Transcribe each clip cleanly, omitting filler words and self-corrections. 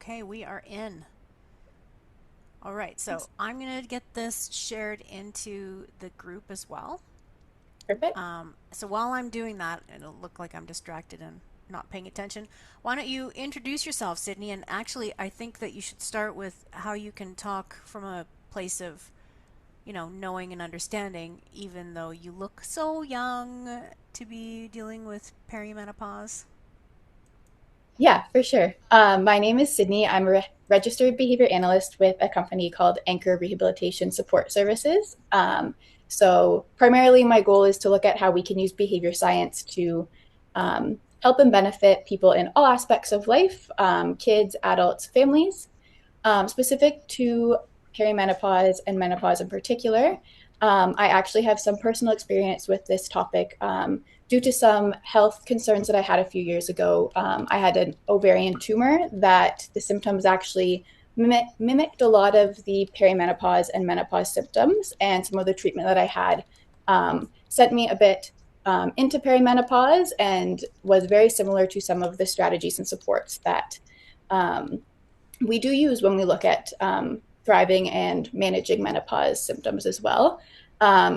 Okay, we are in. All right, so I'm going to get this shared into the group as well. Perfect. So while I'm doing that, it'll look like I'm distracted and not paying attention. Why don't you introduce yourself, Sydney? And actually, I think that you should start with how you can talk from a place of, knowing and understanding, even though you look so young to be dealing with perimenopause. Yeah, for sure. My name is Sydney. I'm a registered behavior analyst with a company called Anchor Rehabilitation Support Services. So, primarily, my goal is to look at how we can use behavior science to help and benefit people in all aspects of life, kids, adults, families. Specific to perimenopause and menopause in particular, I actually have some personal experience with this topic due to some health concerns that I had a few years ago. I had an ovarian tumor that the symptoms actually mimicked a lot of the perimenopause and menopause symptoms, and some of the treatment that I had sent me a bit into perimenopause and was very similar to some of the strategies and supports that um, we do use when we look at thriving and managing menopause symptoms as well.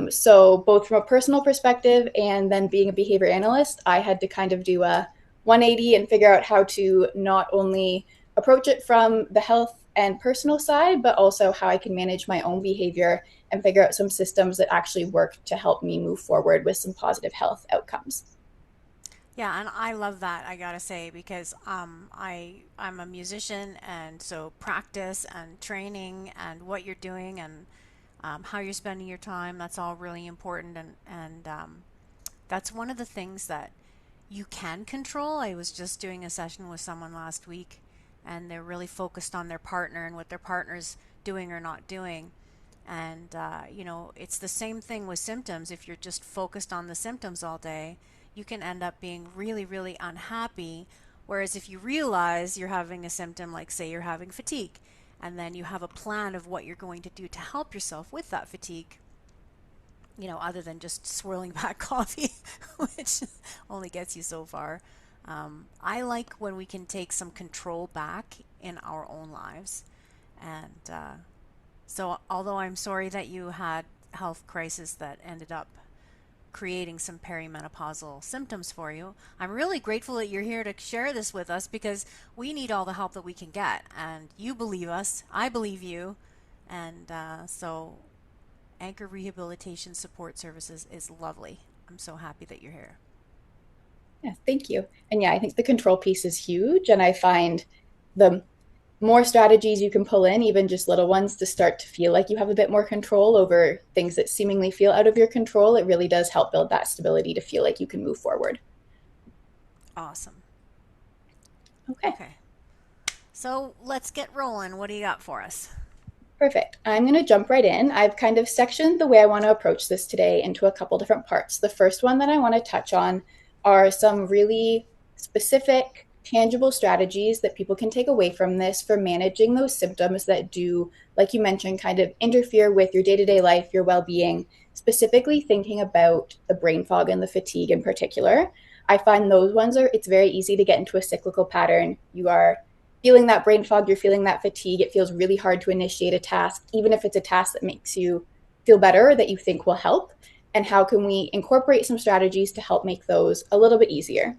So, both from a personal perspective and then being a behavior analyst, I had to kind of do a 180 and figure out how to not only approach it from the health and personal side, but also how I can manage my own behavior and figure out some systems that actually work to help me move forward with some positive health outcomes. Yeah, and I love that, I gotta say, because I'm a musician, and so practice and training and what you're doing and how you're spending your time, that's all really important, and that's one of the things that you can control. I was just doing a session with someone last week, and they're really focused on their partner and what their partner's doing or not doing. And, it's the same thing with symptoms. If you're just focused on the symptoms all day, you can end up being really, really unhappy. Whereas if you realize you're having a symptom, like say you're having fatigue, and then you have a plan of what you're going to do to help yourself with that fatigue, other than just swirling back coffee, which only gets you so far. I like when we can take some control back in our own lives. And so, although I'm sorry that you had health crisis that ended up creating some perimenopausal symptoms for you, I'm really grateful that you're here to share this with us because we need all the help that we can get. And you believe us, I believe you. And so Anchor Rehabilitation Support Services is lovely. I'm so happy that you're here. Yeah, thank you. And yeah, I think the control piece is huge. And I find the more strategies you can pull in, even just little ones, to start to feel like you have a bit more control over things that seemingly feel out of your control, it really does help build that stability to feel like you can move forward. Awesome. Okay, Okay. So let's get rolling. What do you got for us? perfect. I'm going to jump right in. I've kind of sectioned the way I want to approach this today into a couple different parts. The first one that I want to touch on are some really specific, tangible strategies that people can take away from this for managing those symptoms that do, like you mentioned, kind of interfere with your day to day life, your well being, specifically thinking about the brain fog and the fatigue in particular. I find those ones it's very easy to get into a cyclical pattern. You are feeling that brain fog, you're feeling that fatigue. It feels really hard to initiate a task, even if it's a task that makes you feel better or that you think will help. And how can we incorporate some strategies to help make those a little bit easier?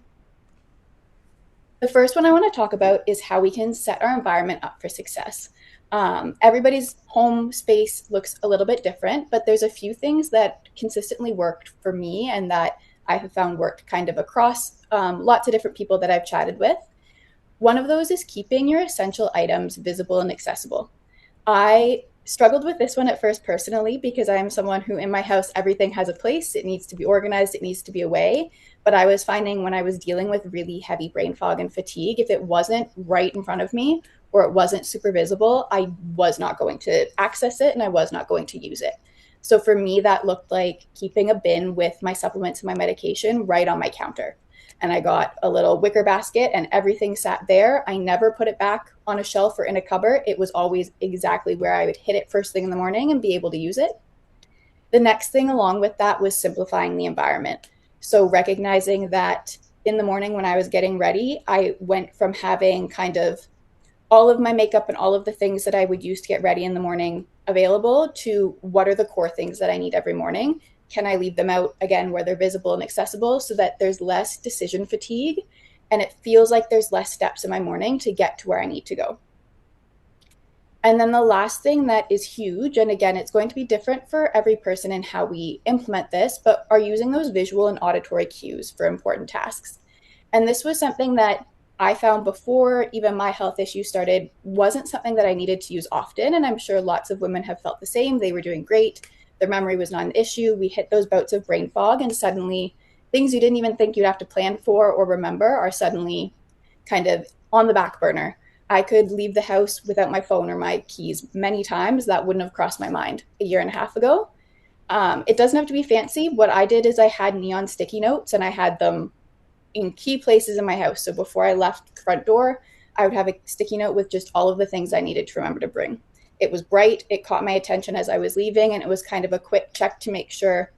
The first one I want to talk about is how we can set our environment up for success. Everybody's home space looks a little bit different, but there's a few things that consistently worked for me and that I have found work kind of across lots of different people that I've chatted with. One of those is keeping your essential items visible and accessible. I struggled with this one at first personally because I am someone who in my house everything has a place. It needs to be organized, it needs to be away. But I was finding when I was dealing with really heavy brain fog and fatigue, if it wasn't right in front of me or it wasn't super visible, I was not going to access it and I was not going to use it. So for me, that looked like keeping a bin with my supplements and my medication right on my counter. And I got a little wicker basket and everything sat there. I never put it back on a shelf or in a cupboard. It was always exactly where I would hit it first thing in the morning and be able to use it. The next thing along with that was simplifying the environment. So recognizing that in the morning when I was getting ready, I went from having kind of all of my makeup and all of the things that I would use to get ready in the morning available to what are the core things that I need every morning. Can I leave them out again where they're visible and accessible so that there's less decision fatigue and it feels like there's less steps in my morning to get to where I need to go? And then the last thing that is huge, and again, it's going to be different for every person in how we implement this, but are using those visual and auditory cues for important tasks. And this was something that I found before even my health issues started wasn't something that I needed to use often. And I'm sure lots of women have felt the same. They were doing great. Their memory was not an issue. We hit those bouts of brain fog, and suddenly things you didn't even think you'd have to plan for or remember are suddenly kind of on the back burner. I could leave the house without my phone or my keys many times. That wouldn't have crossed my mind a year and a half ago. It doesn't have to be fancy. What I did is I had neon sticky notes and I had them in key places in my house. So before I left the front door, I would have a sticky note with just all of the things I needed to remember to bring. It was bright. It caught my attention as I was leaving, and it was kind of a quick check to make sure,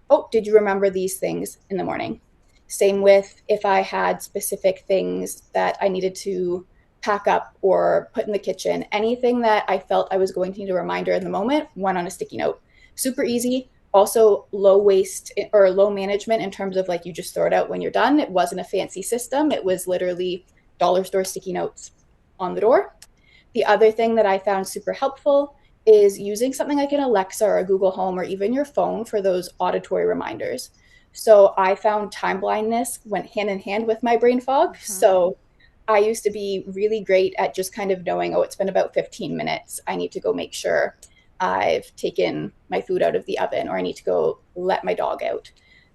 oh, did you remember these things in the morning? Same with if I had specific things that I needed to pack up or put in the kitchen. Anything that I felt I was going to need a reminder in the moment went on a sticky note. Super easy. Also low waste or low management in terms of like you just throw it out when you're done. It wasn't a fancy system. It was literally dollar store sticky notes on the door. The other thing that I found super helpful is using something like an Alexa or a Google Home or even your phone for those auditory reminders. So I found time blindness went hand in hand with my brain fog. Mm-hmm. So I used to be really great at just kind of knowing, oh, it's been about 15 minutes. I need to go make sure I've taken my food out of the oven or I need to go let my dog out.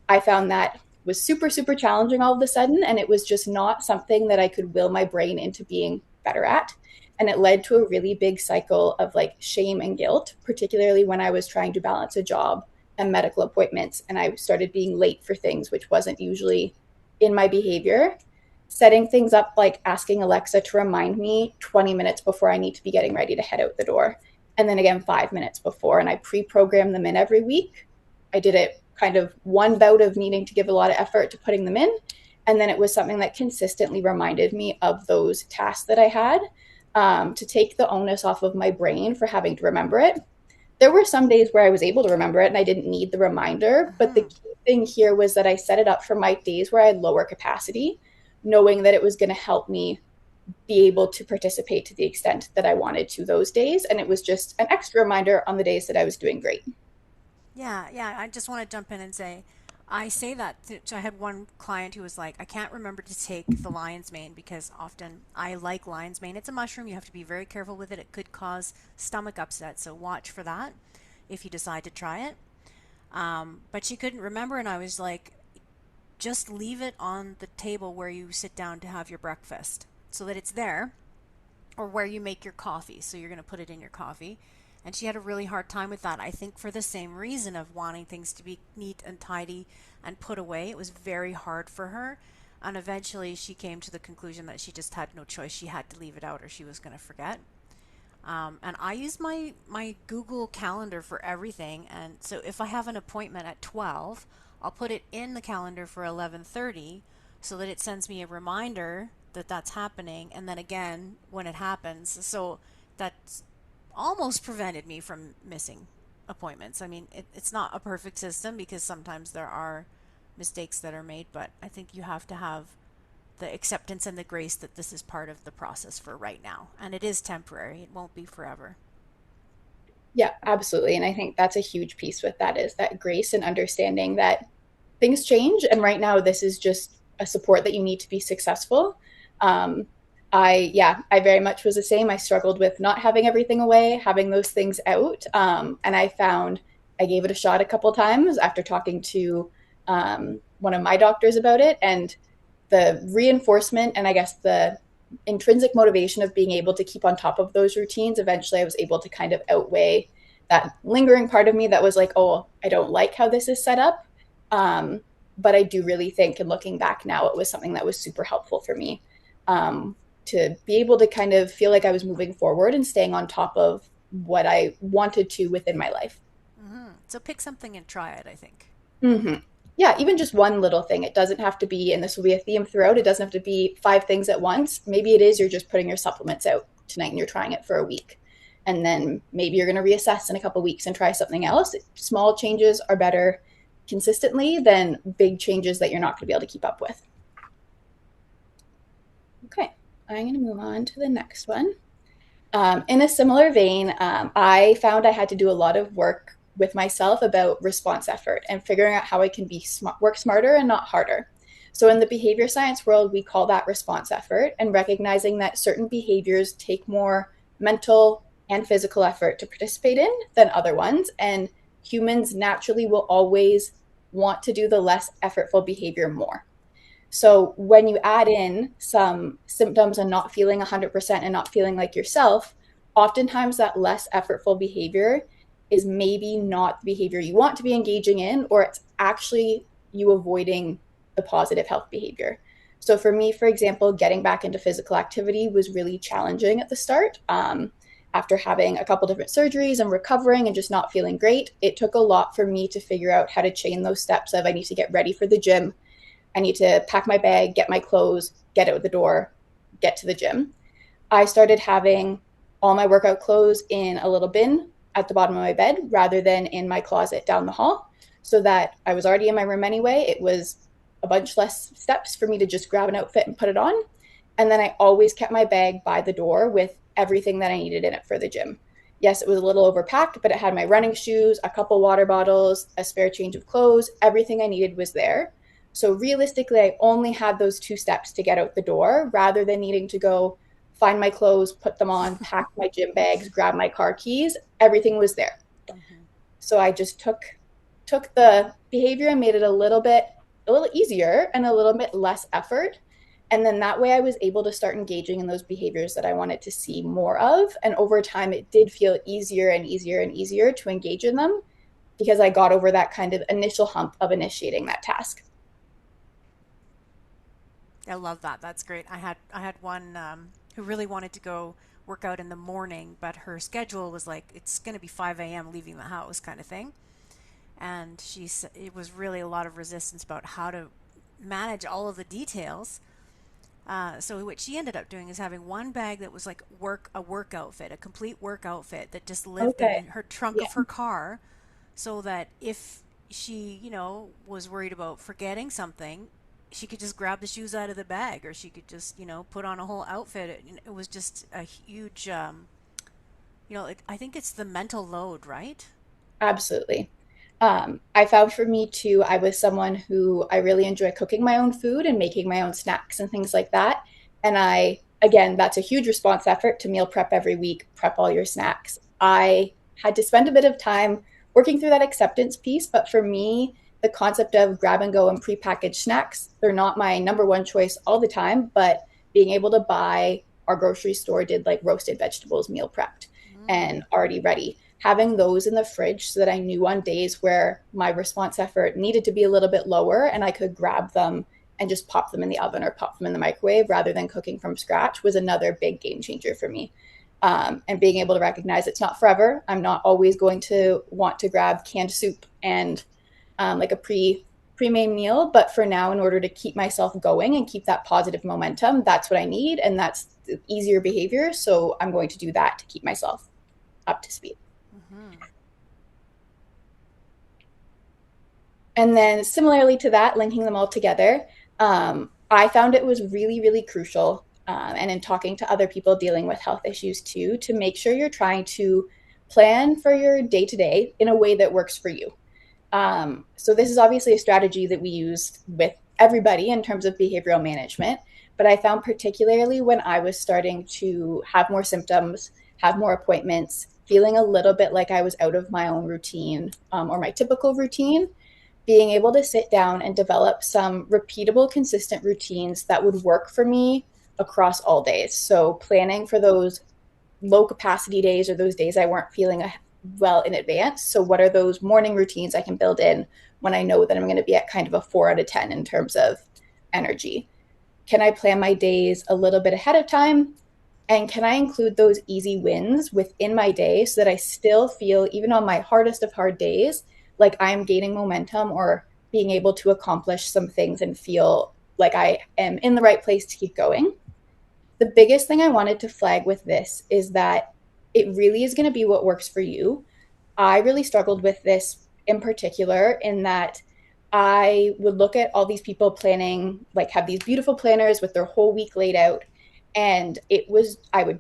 I found that was super, super challenging all of a sudden. And it was just not something that I could will my brain into being better at. And it led to a really big cycle of like shame and guilt, particularly when I was trying to balance a job and medical appointments. And I started being late for things, which wasn't usually in my behavior. Setting things up like asking Alexa to remind me 20 minutes before I need to be getting ready to head out the door. And then again, 5 minutes before. And I pre program them in every week. I did it kind of one bout of needing to give a lot of effort to putting them in. And then it was something that consistently reminded me of those tasks that I had, to take the onus off of my brain for having to remember it. There were some days where I was able to remember it and I didn't need the reminder. But the Mm-hmm. key thing here was that I set it up for my days where I had lower capacity, knowing that it was going to help me be able to participate to the extent that I wanted to those days. And it was just an extra reminder on the days that I was doing great. Yeah, yeah. I just want to jump in and say, I say that I had one client who was like, I can't remember to take the lion's mane because often I like lion's mane. It's a mushroom. You have to be very careful with it. It could cause stomach upset. So watch for that if you decide to try it. But she couldn't remember, and I was like, just leave it on the table where you sit down to have your breakfast so that it's there, or where you make your coffee. So you're going to put it in your coffee. And she had a really hard time with that. I think for the same reason of wanting things to be neat and tidy and put away. It was very hard for her. And eventually she came to the conclusion that she just had no choice. She had to leave it out or she was going to forget. And I use my Google Calendar for everything. And so if I have an appointment at 12, I'll put it in the calendar for 11:30 so that it sends me a reminder that that's happening. And then again when it happens. So that's almost prevented me from missing appointments. I mean, it's not a perfect system because sometimes there are mistakes that are made, but I think you have to have the acceptance and the grace that this is part of the process for right now. And it is temporary, it won't be forever. Yeah, absolutely. And I think that's a huge piece with that is that grace and understanding that things change. And right now, this is just a support that you need to be successful. Um, I very much was the same. I struggled with not having everything away, having those things out. And I found I gave it a shot a couple times after talking to one of my doctors about it. And the reinforcement and I guess the intrinsic motivation of being able to keep on top of those routines, eventually I was able to kind of outweigh that lingering part of me that was like, oh, I don't like how this is set up. Um, but I do really think, and looking back now, it was something that was super helpful for me, to be able to kind of feel like I was moving forward and staying on top of what I wanted to within my life. So pick something and try it, I think. Mm-hmm. Yeah, even just one little thing. It doesn't have to be, and this will be a theme throughout, it doesn't have to be five things at once. Maybe it is you're just putting your supplements out. tonight and you're trying it for a week. And then maybe you're going to reassess in a couple of weeks and try something else. Small changes are better consistently than big changes that you're not going to be able to keep up with. Okay, I'm going to move on to the next one. In a similar vein, I found I had to do a lot of work with myself about response effort and figuring out how I can work smarter and not harder. So, in the behavior science world, we call that response effort, and recognizing that certain behaviors take more mental and physical effort to participate in than other ones. And humans naturally will always want to do the less effortful behavior more. So when you add in some symptoms and not feeling 100% and not feeling like yourself, oftentimes that less effortful behavior is maybe not the behavior you want to be engaging in, or it's actually you avoiding the positive health behavior. So for me, for example, getting back into physical activity was really challenging at the start. After having a couple different surgeries and recovering and just not feeling great, it took a lot for me to figure out how to chain those steps of I need to get ready for the gym, I need to pack my bag, get my clothes, get out the door, get to the gym. I started having all my workout clothes in a little bin at the bottom of my bed rather than in my closet down the hall, so that I was already in my room anyway. It was a bunch less steps for me to just grab an outfit and put it on. And then I always kept my bag by the door with everything that I needed in it for the gym. Yes, it was a little overpacked, but it had my running shoes, a couple water bottles, a spare change of clothes. Everything I needed was there. So realistically, I only had those 2 steps to get out the door rather than needing to go find my clothes, put them on, pack my gym bags, grab my car keys. Everything was there. Mm-hmm. So I just took the behavior and made it a little easier and a little bit less effort. And then that way I was able to start engaging in those behaviors that I wanted to see more of. And over time, it did feel easier and easier and easier to engage in them because I got over that kind of initial hump of initiating that task. I love that. That's great. I had one who really wanted to go work out in the morning, but her schedule was like it's going to be 5 a.m. leaving the house kind of thing. And it was really a lot of resistance about how to manage all of the details. So what she ended up doing is having one bag that was like a work outfit, a complete work outfit that just lived Okay. in her trunk Yeah, of her car, so that if she, was worried about forgetting something, she could just grab the shoes out of the bag, or she could just, put on a whole outfit. It was just a huge, I think it's the mental load, right? absolutely. I found for me too, I was someone who I really enjoy cooking my own food and making my own snacks and things like that. And again, that's a huge response effort to meal prep every week, prep all your snacks. I had to spend a bit of time working through that acceptance piece. But for me, the concept of grab and go and prepackaged snacks, they're not my number one choice all the time, but being able to buy our grocery store did like roasted vegetables meal prepped Mm. and already ready, having those in the fridge so that I knew on days where my response effort needed to be a little bit lower and I could grab them and just pop them in the oven or pop them in the microwave rather than cooking from scratch was another big game changer for me. And being able to recognize it's not forever. I'm not always going to want to grab canned soup and like a pre-made meal, but for now, in order to keep myself going and keep that positive momentum, that's what I need, and that's easier behavior. So I'm going to do that to keep myself up to speed. Mm-hmm. And then similarly to that, linking them all together, I found it was really, really crucial. And in talking to other people dealing with health issues too, to make sure you're trying to plan for your day to day in a way that works for you. So this is obviously a strategy that we use with everybody in terms of behavioral management. But I found particularly when I was starting to have more symptoms, have more appointments, feeling a little bit like I was out of my own routine or my typical routine, being able to sit down and develop some repeatable, consistent routines that would work for me across all days. So planning for those low capacity days or those days I weren't feeling well in advance. So what are those morning routines I can build in when I know that I'm going to be at kind of a 4 out of 10 in terms of energy? Can I plan my days a little bit ahead of time? And can I include those easy wins within my day so that I still feel, even on my hardest of hard days, like I'm gaining momentum or being able to accomplish some things and feel like I am in the right place to keep going? The biggest thing I wanted to flag with this is that it really is going to be what works for you. I really struggled with this in particular, in that I would look at all these people planning, like have these beautiful planners with their whole week laid out. And I would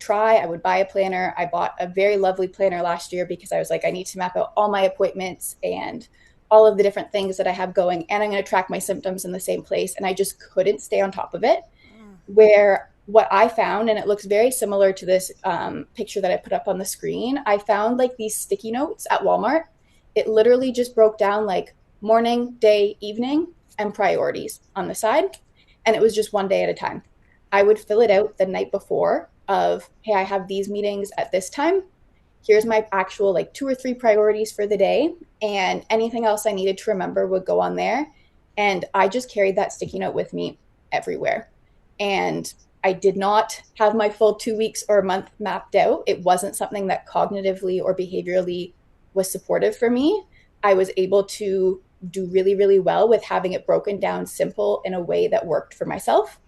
buy a planner. I bought a very lovely planner last year because I was like, I need to map out all my appointments and all of the different things that I have going. And I'm going to track my symptoms in the same place. And I just couldn't stay on top of it. Mm. Where what I found, and it looks very similar to this picture that I put up on the screen, I found like these sticky notes at Walmart. It literally just broke down like morning, day, evening, and priorities on the side. And it was just one day at a time. I would fill it out the night before of, hey, I have these meetings at this time. Here's my actual like 2 or 3 priorities for the day. And anything else I needed to remember would go on there. And I just carried that sticky note with me everywhere. And I did not have my full 2 weeks or a month mapped out. It wasn't something that cognitively or behaviorally was supportive for me. I was able to do really, really well with having it broken down simple in a way that worked for myself.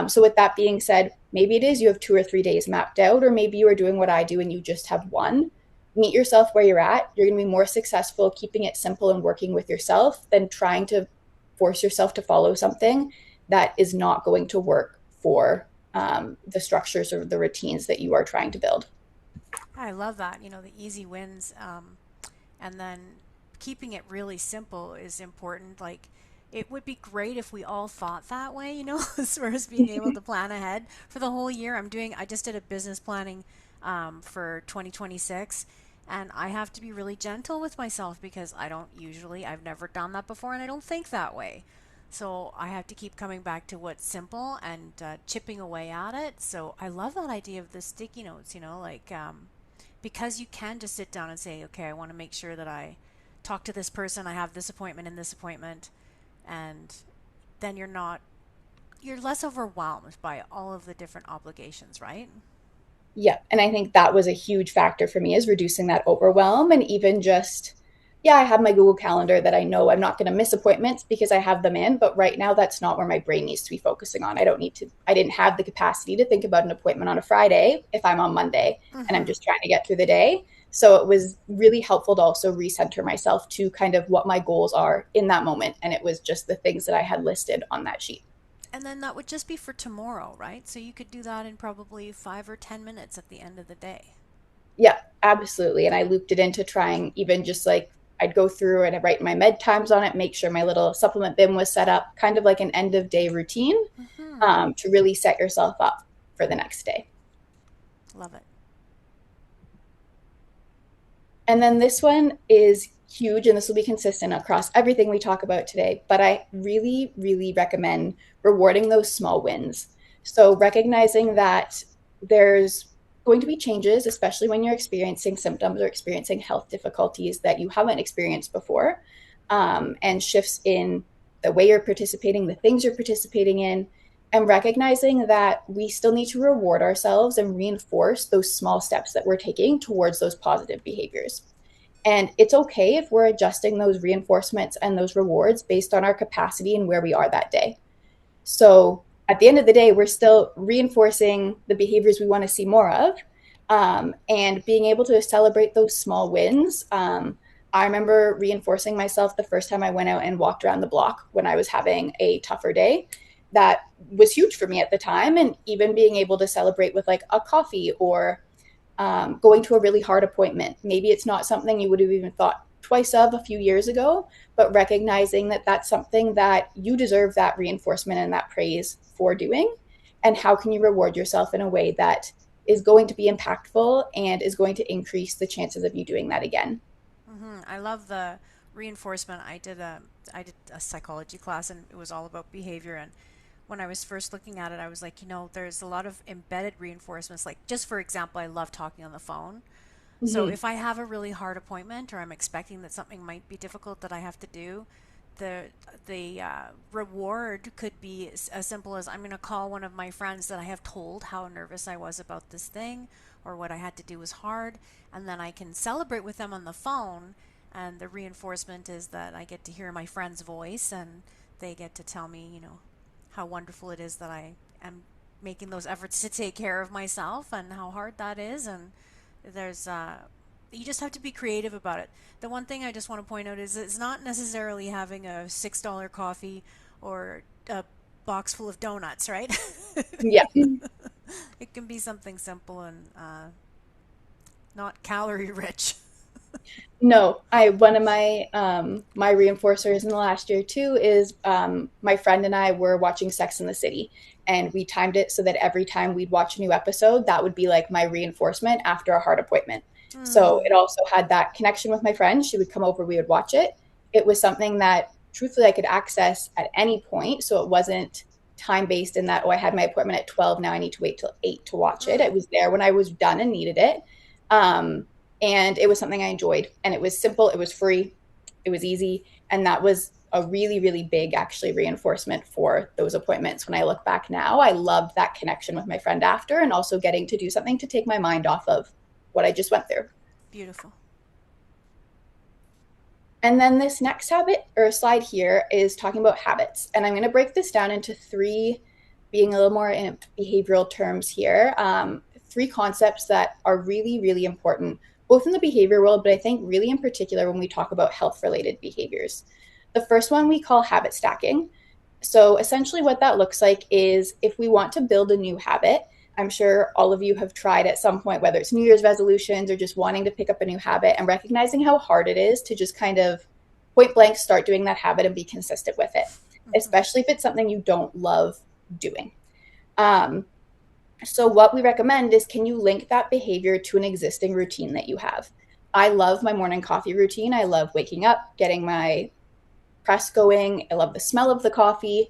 So, with that being said, maybe it is you have 2 or 3 days mapped out, or maybe you are doing what I do and you just have one. Meet yourself where you're at. You're going to be more successful keeping it simple and working with yourself than trying to force yourself to follow something that is not going to work for the structures or the routines that you are trying to build. I love that. The easy wins, and then keeping it really simple is important. Like, it would be great if we all thought that way, as far as being able to plan ahead for the whole year. I just did a business planning for 2026, and I have to be really gentle with myself because I've never done that before, and I don't think that way. So I have to keep coming back to what's simple and chipping away at it. So I love that idea of the sticky notes, like because you can just sit down and say, okay, I want to make sure that I talk to this person, I have this appointment and this appointment, and then you're less overwhelmed by all of the different obligations, right? Yeah. And I think that was a huge factor for me, is reducing that overwhelm. And even just, yeah, I have my Google Calendar that I know I'm not going to miss appointments because I have them in. But right now, that's not where my brain needs to be focusing on. I didn't have the capacity to think about an appointment on a Friday if I'm on Monday and I'm Mm-hmm. just trying to get through the day. So it was really helpful to also recenter myself to kind of what my goals are in that moment. And it was just the things that I had listed on that sheet. And then that would just be for tomorrow, right? So you could do that in probably 5 or 10 minutes at the end of the day. Yeah, absolutely. And I looped it into trying, even just like I'd go through and I'd write my med times on it, make sure my little supplement bin was set up, kind of like an end of day routine, Mm-hmm. to really set yourself up for the next day. Love it. And then this one is huge, and this will be consistent across everything we talk about today. But I really, really recommend rewarding those small wins. So, recognizing that there's going to be changes, especially when you're experiencing symptoms or experiencing health difficulties that you haven't experienced before, and shifts in the way you're participating, the things you're participating in, and recognizing that we still need to reward ourselves and reinforce those small steps that we're taking towards those positive behaviors. And it's okay if we're adjusting those reinforcements and those rewards based on our capacity and where we are that day. So at the end of the day, we're still reinforcing the behaviors we want to see more of, and being able to celebrate those small wins. I remember reinforcing myself the first time I went out and walked around the block when I was having a tougher day. That was huge for me at the time. And even being able to celebrate with like a coffee, or going to a really hard appointment. Maybe it's not something you would have even thought twice of a few years ago, but recognizing that that's something that you deserve that reinforcement and that praise for doing. And how can you reward yourself in a way that is going to be impactful and is going to increase the chances of you doing that again? I love the reinforcement. I did a psychology class, and it was all about behavior. And when I was first looking at it, I was like, there's a lot of embedded reinforcements. Like, just for example, I love talking on the phone. So Mm-hmm. if I have a really hard appointment, or I'm expecting that something might be difficult that I have to do, the the reward could be as simple as, I'm going to call one of my friends that I have told how nervous I was about this thing, or what I had to do was hard, and then I can celebrate with them on the phone. And the reinforcement is that I get to hear my friend's voice, and they get to tell me, how wonderful it is that I am making those efforts to take care of myself and how hard that is. And there's you just have to be creative about it. The one thing I just want to point out is it's not necessarily having a $6 coffee or a box full of donuts, right? Yeah. It can be something simple and not calorie rich. No, I one of my reinforcers in the last year too is my friend and I were watching Sex in the City, and we timed it so that every time we'd watch a new episode, that would be like my reinforcement after a hard appointment. So it Mm, also had that connection with my friend. She would come over, we would watch it. It was something that truthfully I could access at any point, so it wasn't time based in that, oh, I had my appointment at 12, now I need to wait till 8 to watch it. mm, It was there when I was done and needed it. Um, and it was something I enjoyed, and it was simple, it was free, it was easy, and that was a really, really big actually reinforcement for those appointments. When I look back now, I loved that connection with my friend after, and also getting to do something to take my mind off of what I just went through. beautiful. And then this next habit or slide here is talking about habits. And I'm going to break this down into three, being a little more in behavioral terms here, three concepts that are really, really important, both in the behavior world, but I think really in particular when we talk about health related behaviors. The first one we call habit stacking. So essentially, what that looks like is if we want to build a new habit, I'm sure all of you have tried at some point, whether it's New Year's resolutions or just wanting to pick up a new habit and recognizing how hard it is to just kind of point blank start doing that habit and be consistent with it, Hmm. especially if it's something you don't love doing. Um, so, what we recommend is can you link that behavior to an existing routine that you have? I love my morning coffee routine. I love waking up, getting my press going. I love the smell of the coffee.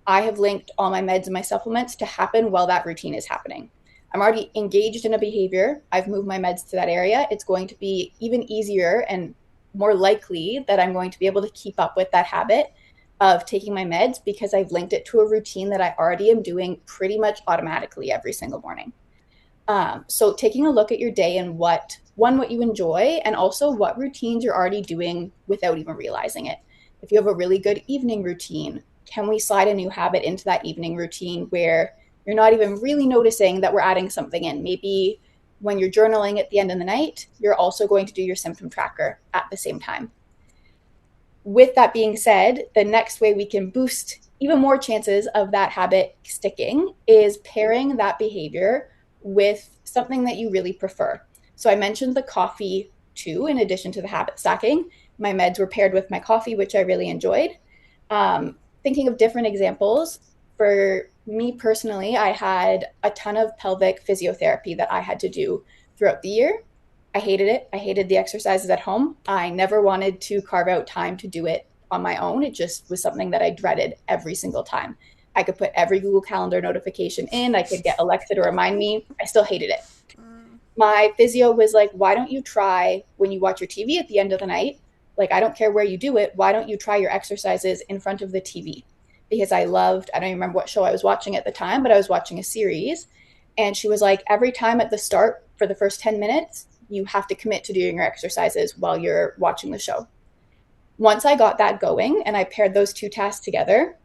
I have linked all my meds and my supplements to happen while that routine is happening. I'm already engaged in a behavior. I've moved my meds to that area. It's going to be even easier and more likely that I'm going to be able to keep up with that habit of taking my meds because I've linked it to a routine that I already am doing pretty much automatically every single morning. So taking a look at your day and what you enjoy, and also what routines you're already doing without even realizing it. If you have a really good evening routine, can we slide a new habit into that evening routine where you're not even really noticing that we're adding something in? Maybe when you're journaling at the end of the night, you're also going to do your symptom tracker at the same time. With that being said, the next way we can boost even more chances of that habit sticking is pairing that behavior with something that you really prefer. So I mentioned the coffee too, in addition to the habit stacking. My meds were paired with my coffee, which I really enjoyed. Thinking of different examples, for me personally, I had a ton of pelvic physiotherapy that I had to do throughout the year. I hated it. I hated the exercises at home. I never wanted to carve out time to do it on my own. It just was something that I dreaded every single time. I could put every Google Calendar notification in, I could get Alexa to remind me. I still hated it. Mm, My physio was like, why don't you try when you watch your TV at the end of the night? Like, I don't care where you do it. Why don't you try your exercises in front of the TV? Because I don't even remember what show I was watching at the time, but I was watching a series. And she was like, every time at the start for the first 10 minutes, you have to commit to doing your exercises while you're watching the show. Once I got that going and I paired those two tasks together,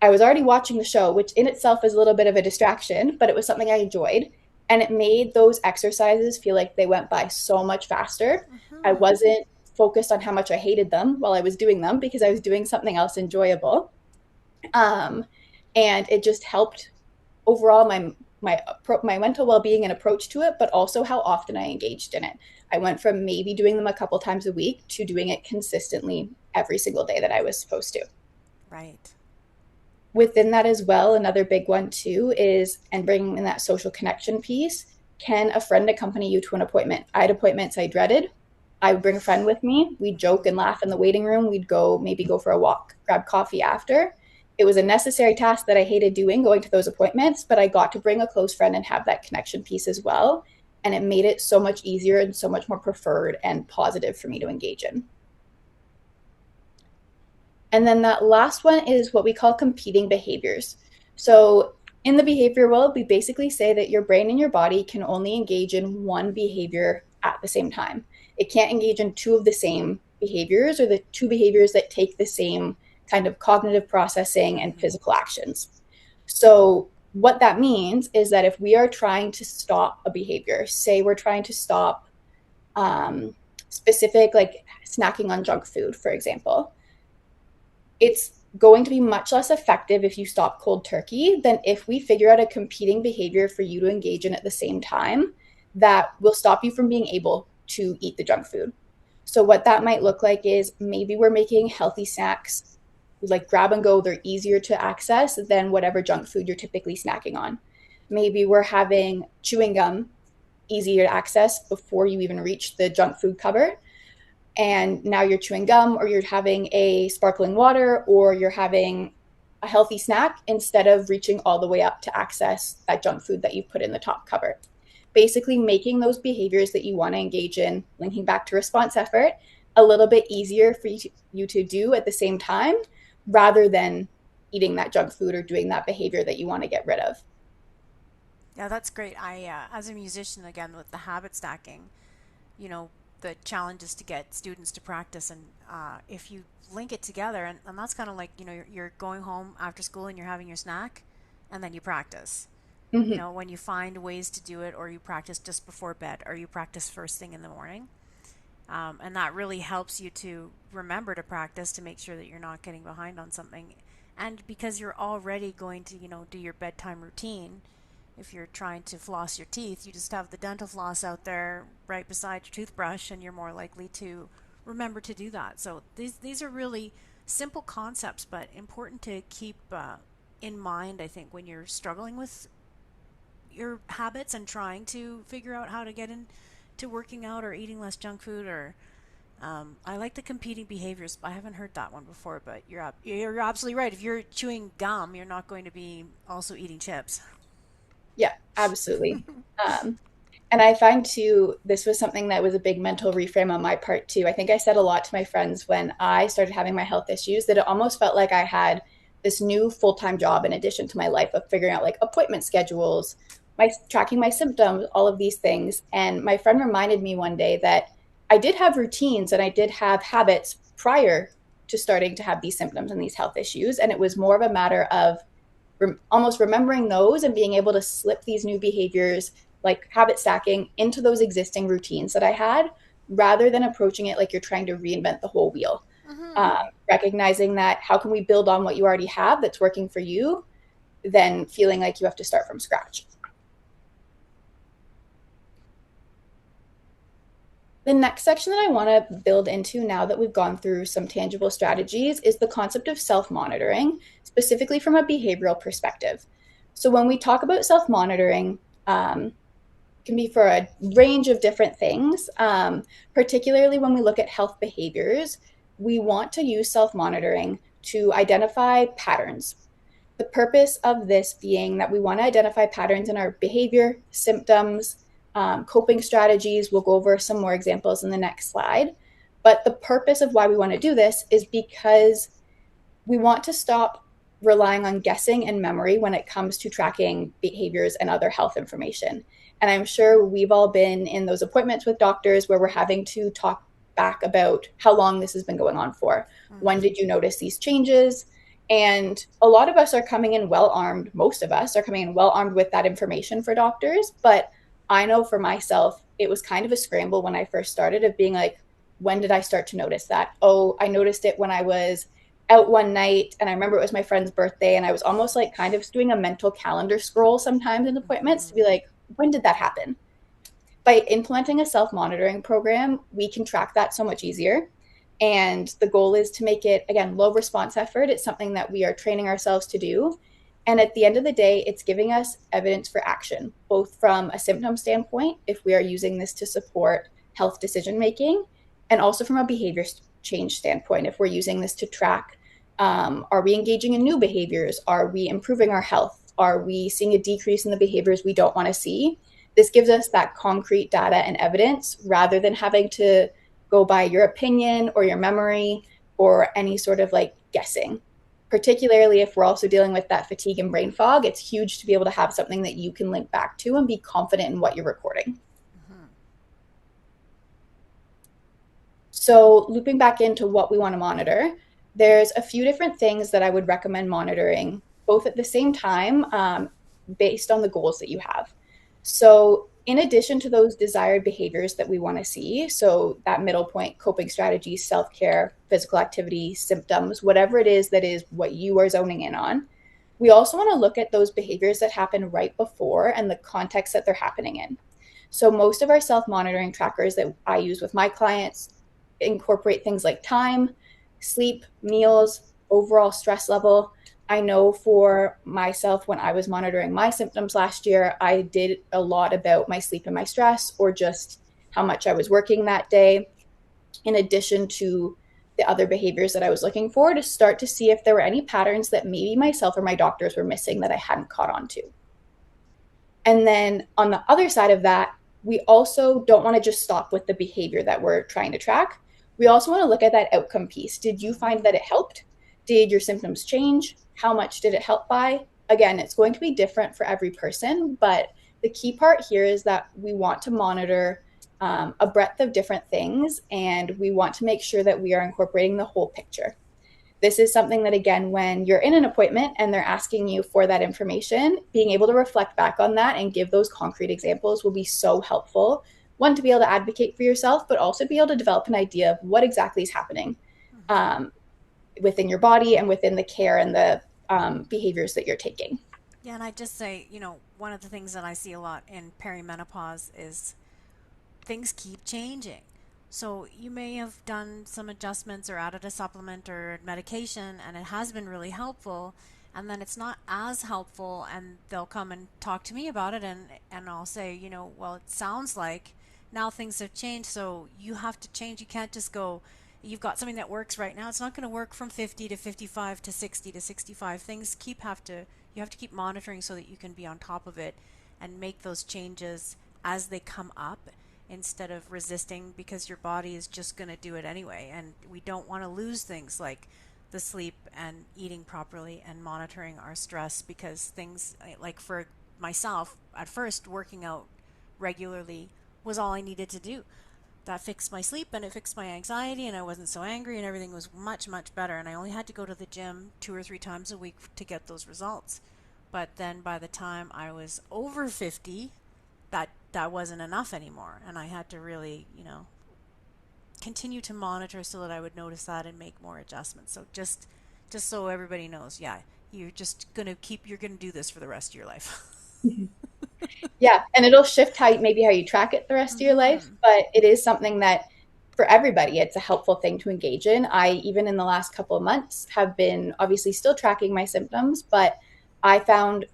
I was already watching the show, which in itself is a little bit of a distraction, but it was something I enjoyed. And it made those exercises feel like they went by so much faster. I hmm. wasn't focused on how much I hated them while I was doing them because I was doing something else enjoyable. Um, and it just helped overall my mental well-being and approach to it, but also how often I engaged in it. I went from maybe doing them a couple times a week to doing it consistently every single day that I was supposed to. Right. Within that as well, another big one too is, and bringing in that social connection piece, can a friend accompany you to an appointment? I had appointments I dreaded. I would bring a friend with me. We'd joke and laugh in the waiting room. We'd go maybe go for a walk, grab coffee after. It was a necessary task that I hated doing, going to those appointments, but I got to bring a close friend and have that connection piece as well. And it made it so much easier and so much more preferred and positive for me to engage in. And then that last one is what we call competing behaviors. So in the behavior world, we basically say that your brain and your body can only engage in one behavior at the same time. It can't engage in two of the same behaviors or the two behaviors that take the same kind of cognitive processing and Hmm. physical actions. So What that means is that if we are trying to stop a behavior, say we're trying to stop um, specific, like snacking on junk food, for example, it's going to be much less effective if you stop cold turkey than if we figure out a competing behavior for you to engage in at the same time that will stop you from being able to eat the junk food. So, what that might look like is maybe we're making healthy snacks like grab and go, they're easier to access than whatever junk food you're typically snacking on. Maybe we're having chewing gum easier to access before you even reach the junk food cupboard, and now you're chewing gum or you're having a sparkling water or you're having a healthy snack instead of reaching all the way up to access that junk food that you've put in the top cupboard. Basically making those behaviors that you want to engage in, linking back to response effort, a little bit easier for you to do at the same time rather than eating that junk food or doing that behavior that you want to get rid of. Yeah, that's great. As a musician, again, with the habit stacking, you know, the challenge is to get students to practice. And if you link it together, and that's kind of like, you're going home after school and you're having your snack, and then you practice. Mm-hmm. When you find ways to do it, or you practice just before bed, or you practice first thing in the morning. And that really helps you to remember to practice to make sure that you're not getting behind on something. And because you're already going to, do your bedtime routine, if you're trying to floss your teeth, you just have the dental floss out there right beside your toothbrush, and you're more likely to remember to do that. So these are really simple concepts, but important to keep in mind, I think, when you're struggling with your habits and trying to figure out how to get into working out or eating less junk food or I like the competing behaviors. I haven't heard that one before, but you're absolutely right. If you're chewing gum, you're not going to be also eating chips. Yeah, absolutely. Um, and I find too, this was something that was a big mental reframe on my part too. I think I said a lot to my friends when I started having my health issues that it almost felt like I had this new full-time job in addition to my life of figuring out like appointment schedules, my tracking my symptoms, all of these things. And my friend reminded me one day that I did have routines and I did have habits prior to starting to have these symptoms and these health issues. And it was more of a matter of almost remembering those and being able to slip these new behaviors like habit stacking into those existing routines that I had rather than approaching it like you're trying to reinvent the whole wheel. Mm-hmm. Recognizing that how can we build on what you already have that's working for you than feeling like you have to start from scratch. The next section that I want to build into now that we've gone through some tangible strategies is the concept of self monitoring, specifically from a behavioral perspective. So, when we talk about self monitoring, it can be for a range of different things, particularly when we look at health behaviors. We want to use self monitoring to identify patterns. The purpose of this being that we want to identify patterns in our behavior, symptoms, coping strategies. We'll go over some more examples in the next slide. But the purpose of why we want to do this is because we want to stop relying on guessing and memory when it comes to tracking behaviors and other health information. And I'm sure we've all been in those appointments with doctors where we're having to talk back about how long this has been going on for. When Mm-hmm. did you notice these changes? And a lot of us are coming in well armed, most of us are coming in well armed with that information for doctors. But I know for myself, it was kind of a scramble when I first started of being like, when did I start to notice that? Oh, I noticed it when I was out one night and I remember it was my friend's birthday and I was almost like kind of doing a mental calendar scroll sometimes in appointments to Mm-hmm. be like, when did that happen? By implementing a self-monitoring program, we can track that so much easier. And the goal is to make it, again, low response effort. It's something that we are training ourselves to do. And at the end of the day, it's giving us evidence for action, both from a symptom standpoint, if we are using this to support health decision making, and also from a behavior change standpoint, if we're using this to track are we engaging in new behaviors? Are we improving our health? Are we seeing a decrease in the behaviors we don't want to see? This gives us that concrete data and evidence rather than having to go by your opinion or your memory or any sort of like guessing. Particularly if we're also dealing with that fatigue and brain fog, it's huge to be able to have something that you can link back to and be confident in what you're recording. Mm-hmm. So, looping back into what we want to monitor, there's a few different things that I would recommend monitoring both at the same time. based on the goals that you have. So, in addition to those desired behaviors that we want to see, so that middle point, coping strategies, self care, physical activity, symptoms, whatever it is that is what you are zoning in on, we also want to look at those behaviors that happen right before and the context that they're happening in. So, most of our self monitoring trackers that I use with my clients incorporate things like time, sleep, meals, overall stress level. I know for myself, when I was monitoring my symptoms last year, I did a lot about my sleep and my stress, or just how much I was working that day, in addition to the other behaviors that I was looking for, to start to see if there were any patterns that maybe myself or my doctors were missing that I hadn't caught on to. And then on the other side of that, we also don't want to just stop with the behavior that we're trying to track. We also want to look at that outcome piece. Did you find that it helped? Did your symptoms change? How much did it help by? Again, it's going to be different for every person, but the key part here is that we want to monitor a breadth of different things, and we want to make sure that we are incorporating the whole picture. This is something that, again, when you're in an appointment and they're asking you for that information, being able to reflect back on that and give those concrete examples will be so helpful. One, to be able to advocate for yourself, but also be able to develop an idea of what exactly is happening within your body and within the care and the behaviors that you're taking. Yeah, and I just say, one of the things that I see a lot in perimenopause is things keep changing. So you may have done some adjustments or added a supplement or medication, and it has been really helpful. And then it's not as helpful, and they'll come and talk to me about it, and I'll say, well, it sounds like now things have changed, so you have to change. You can't just go, you've got something that works right now. It's not going to work from 50 to 55 to 60 to 65. Things you have to keep monitoring so that you can be on top of it and make those changes as they come up, instead of resisting, because your body is just going to do it anyway. And we don't want to lose things like the sleep and eating properly and monitoring our stress, because things like, for myself, at first, working out regularly was all I needed to do. That fixed my sleep and it fixed my anxiety, and I wasn't so angry, and everything was much, much better. And I only had to go to the gym 2 or 3 times a week to get those results. But then by the time I was over 50, that wasn't enough anymore, and I had to really, continue to monitor so that I would notice that and make more adjustments. So just so everybody knows, yeah, you're gonna do this for the rest of your life. Yeah, and it'll shift how you track it the rest of your life, Mm-hmm. but it is something that for everybody, it's a helpful thing to engage in. I, even in the last couple of months, have been obviously still tracking my symptoms, but I found,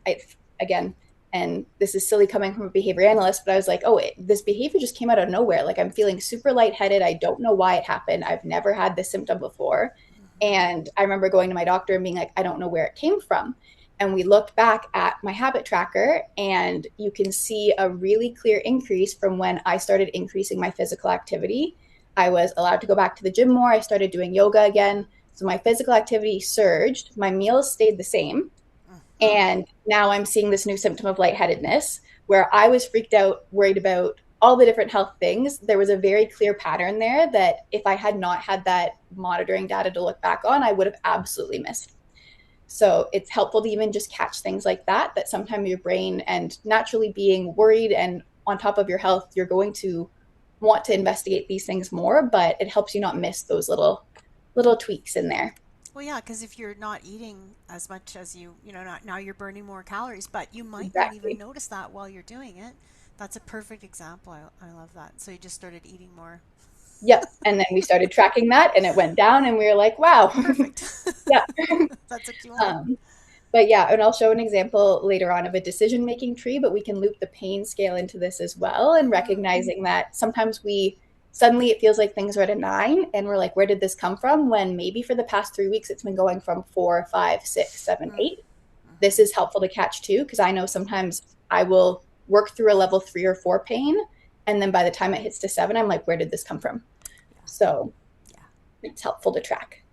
again, and this is silly coming from a behavior analyst, but I was like, oh, this behavior just came out of nowhere. Like, I'm feeling super lightheaded. I don't know why it happened. I've never had this symptom before. Mm-hmm. And I remember going to my doctor and being like, I don't know where it came from. And we looked back at my habit tracker, and you can see a really clear increase from when I started increasing my physical activity. I was allowed to go back to the gym more. I started doing yoga again. So my physical activity surged. My meals stayed the same. Mm-hmm. And now I'm seeing this new symptom of lightheadedness, where I was freaked out, worried about all the different health things. There was a very clear pattern there that if I had not had that monitoring data to look back on, I would have absolutely missed. So it's helpful to even just catch things like that, that sometimes your brain, and naturally being worried and on top of your health, you're going to want to investigate these things more, but it helps you not miss those little tweaks in there. Well, yeah, because if you're not eating as much as now you're burning more calories, but you might not even Exactly. notice that while you're doing it. That's a perfect example. I love that. So you just started eating more. Yep. And then we started tracking that and it went down and we were like, wow. Perfect. Yeah. That's what you want. Um, but yeah, and I'll show an example later on of a decision making tree, but we can loop the pain scale into this as well, and Mm. recognizing that sometimes we suddenly it feels like things are at a 9 and we're like, where did this come from? When maybe for the past 3 weeks it's been going from 4, 5, 6, 7, Mm. 8. This Mm-hmm. is helpful to catch too, because I know sometimes I will work through a level 3 or 4 pain, and then by the time it hits to 7, I'm like, where did this come from? Yeah. So Yeah. it's helpful to track.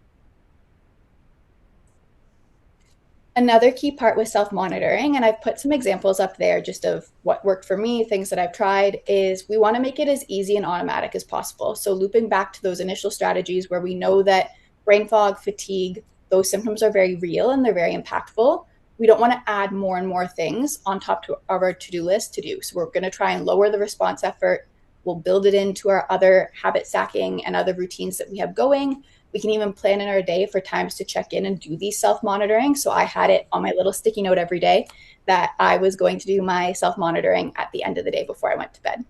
Another key part with self monitoring, and I've put some examples up there just of what worked for me, things that I've tried, is we want to make it as easy and automatic as possible. So, looping back to those initial strategies where we know that brain fog, fatigue, those symptoms are very real and they're very impactful. we don't want to add more and more things on top of our to-do list to do. So we're going to try and lower the response effort. We'll build it into our other habit stacking and other routines that we have going. We can even plan in our day for times to check in and do these self-monitoring. So I had it on my little sticky note every day that I was going to do my self-monitoring at the end of the day before I went to bed.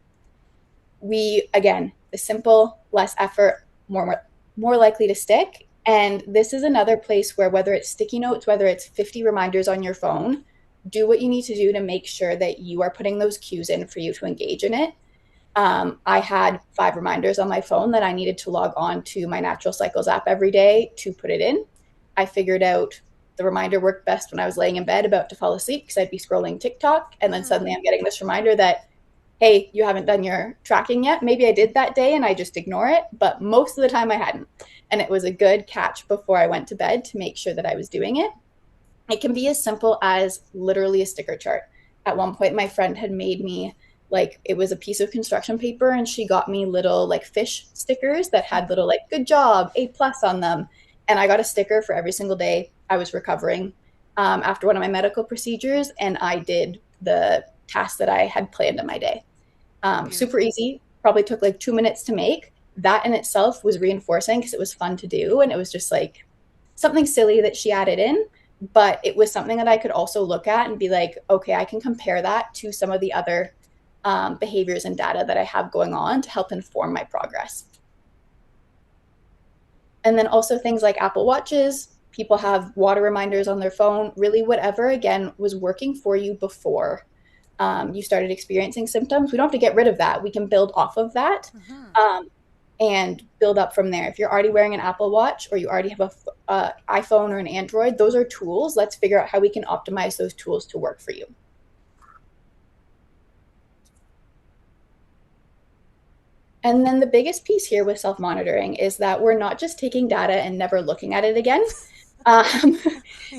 We, again, the simple, less effort, more likely to stick. And this is another place where, whether it's sticky notes, whether it's 50 reminders on your phone, do what you need to do to make sure that you are putting those cues in for you to engage in it. I had 5 reminders on my phone that I needed to log on to my Natural Cycles app every day to put it in. I figured out the reminder worked best when I was laying in bed about to fall asleep because I'd be scrolling TikTok. And then suddenly I'm getting this reminder that, hey, you haven't done your tracking yet. Maybe I did that day and I just ignore it, but most of the time I hadn't. And it was a good catch before I went to bed to make sure that I was doing it. It can be as simple as literally a sticker chart. At one point, my friend had made me, like, it was a piece of construction paper, and she got me little like fish stickers that had little like good job, A+ on them. And I got a sticker for every single day I was recovering after one of my medical procedures, and I did the task that I had planned in my day. Super Beautiful. easy, probably took like 2 minutes to make. That in itself was reinforcing because it was fun to do. And it was just like something silly that she added in, but it was something that I could also look at and be like, okay, I can compare that to some of the other behaviors and data that I have going on to help inform my progress. And then also things like Apple Watches, people have water reminders on their phone, really whatever, again, was working for you before you started experiencing symptoms. We don't have to get rid of that. We can build off of that Mm-hmm. um, and build up from there. If you're already wearing an Apple Watch or you already have a iPhone or an Android, those are tools. Let's figure out how we can optimize those tools to work for you. And then the biggest piece here with self monitoring is that we're not just taking data and never looking at it again. Um,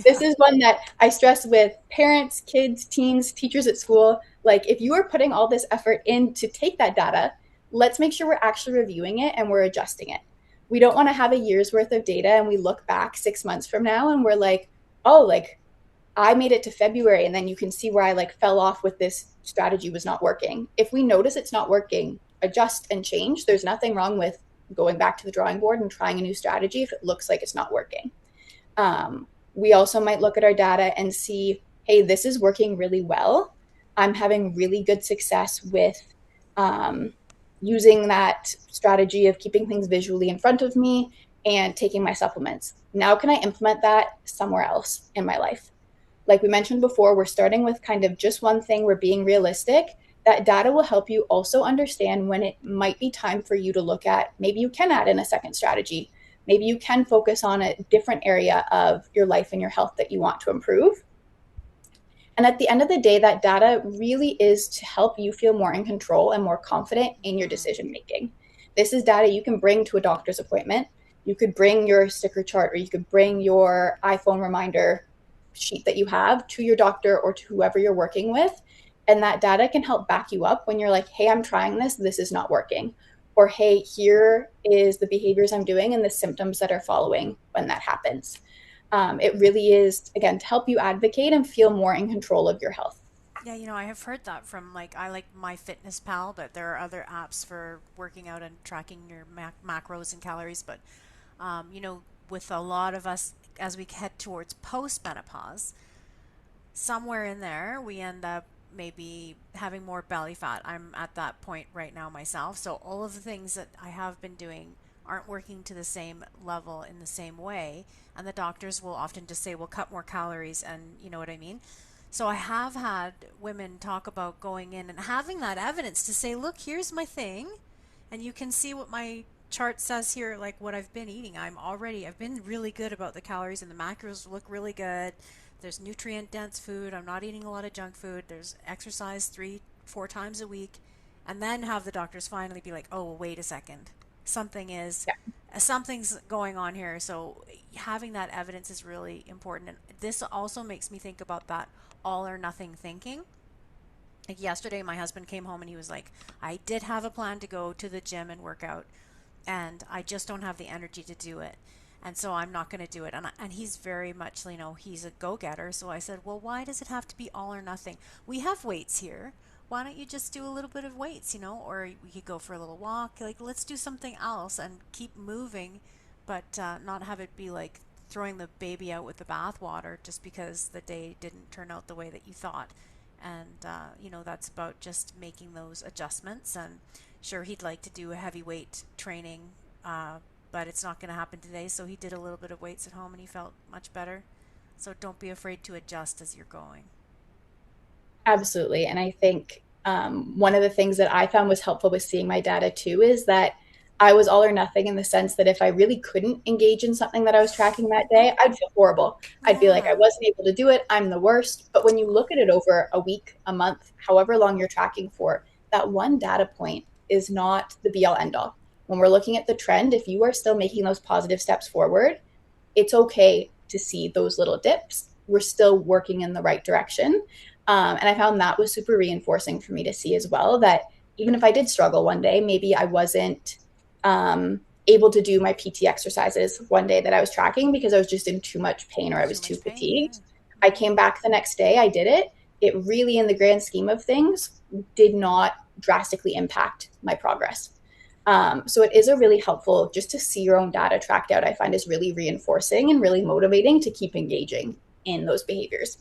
this Yeah. is one that I stress with parents, kids, teens, teachers at school. Like, if you are putting all this effort in to take that data, let's make sure we're actually reviewing it and we're adjusting it. We don't want to have a year's worth of data and we look back 6 months from now and we're like, oh, like I made it to February and then you can see where I like fell off with this strategy was not working. If we notice it's not working, adjust and change. There's nothing wrong with going back to the drawing board and trying a new strategy if it looks like it's not working. We also might look at our data and see, hey, this is working really well. I'm having really good success with um, using that strategy of keeping things visually in front of me and taking my supplements. Now, can I implement that somewhere else in my life? Like we mentioned before, we're starting with kind of just one thing, we're being realistic. That data will help you also understand when it might be time for you to look at maybe you can add in a second strategy. Maybe you can focus on a different area of your life and your health that you want to improve. And at the end of the day, that data really is to help you feel more in control and more confident in your Mm-hmm. decision making. This is data you can bring to a doctor's appointment. You could bring your sticker chart or you could bring your iPhone reminder sheet that you have to your doctor or to whoever you're working with. And that data can help back you up when you're like, hey, I'm trying this, this is not working. Or hey, here is the behaviors I'm doing and the symptoms that are following when that happens. It really is, again, to help you advocate and feel more in control of your health. Yeah, I have heard that from like I like My Fitness Pal, but there are other apps for working out and tracking your macros and calories. But with a lot of us as we head towards post-menopause, somewhere in there we end up maybe having more belly fat. I'm at that point right now myself. So all of the things that I have been doing aren't working to the same level in the same way. And the doctors will often just say, well, cut more calories. And you know what I mean? So I have had women talk about going in and having that evidence to say, look, here's my thing. And you can see what my chart says here, like what I've been eating. I've been really good about the calories and the macros look really good. There's nutrient dense food. I'm not eating a lot of junk food. There's exercise 3, 4 times a week. And then have the doctors finally be like, oh, well, wait a second. Something is, Yeah. something's going on here. So having that evidence is really important. And this also makes me think about that all or nothing thinking. Like yesterday, my husband came home and he was like, I did have a plan to go to the gym and work out, and I just don't have the energy to do it. and so I'm not going to do it. And he's very much, he's a go-getter. So I said, well, why does it have to be all or nothing? We have weights here. Why don't you just do a little bit of weights, or we could go for a little walk. Like, let's do something else and keep moving, but not have it be like throwing the baby out with the bathwater just because the day didn't turn out the way that you thought. And, that's about just making those adjustments. And sure, he'd like to do a heavy weight training, but it's not going to happen today. So he did a little bit of weights at home and he felt much better. So don't be afraid to adjust as you're going. Absolutely. And I think one of the things that I found was helpful with seeing my data too is that I was all or nothing in the sense that if I really couldn't engage in something that I was tracking that day, I'd feel horrible. I'd be like, I Yeah. wasn't able to do it. I'm the worst. But when you look at it over a week, a month, however long you're tracking for, that one data point is not the be all end all. When we're looking at the trend, if you are still making those positive steps forward, it's okay to see those little dips. We're still working in the right direction. And I found that was super reinforcing for me to see as well, that even if I did struggle one day, maybe I wasn't able to do my PT exercises one day that I was tracking because I was just in too much pain or I Too was too much pain. Yeah. fatigued. I came back the next day, I did it. It really, in the grand scheme of things, did not drastically impact my progress. So it is a really helpful just to see your own data tracked out. I find is really reinforcing and really motivating to keep engaging in those behaviors.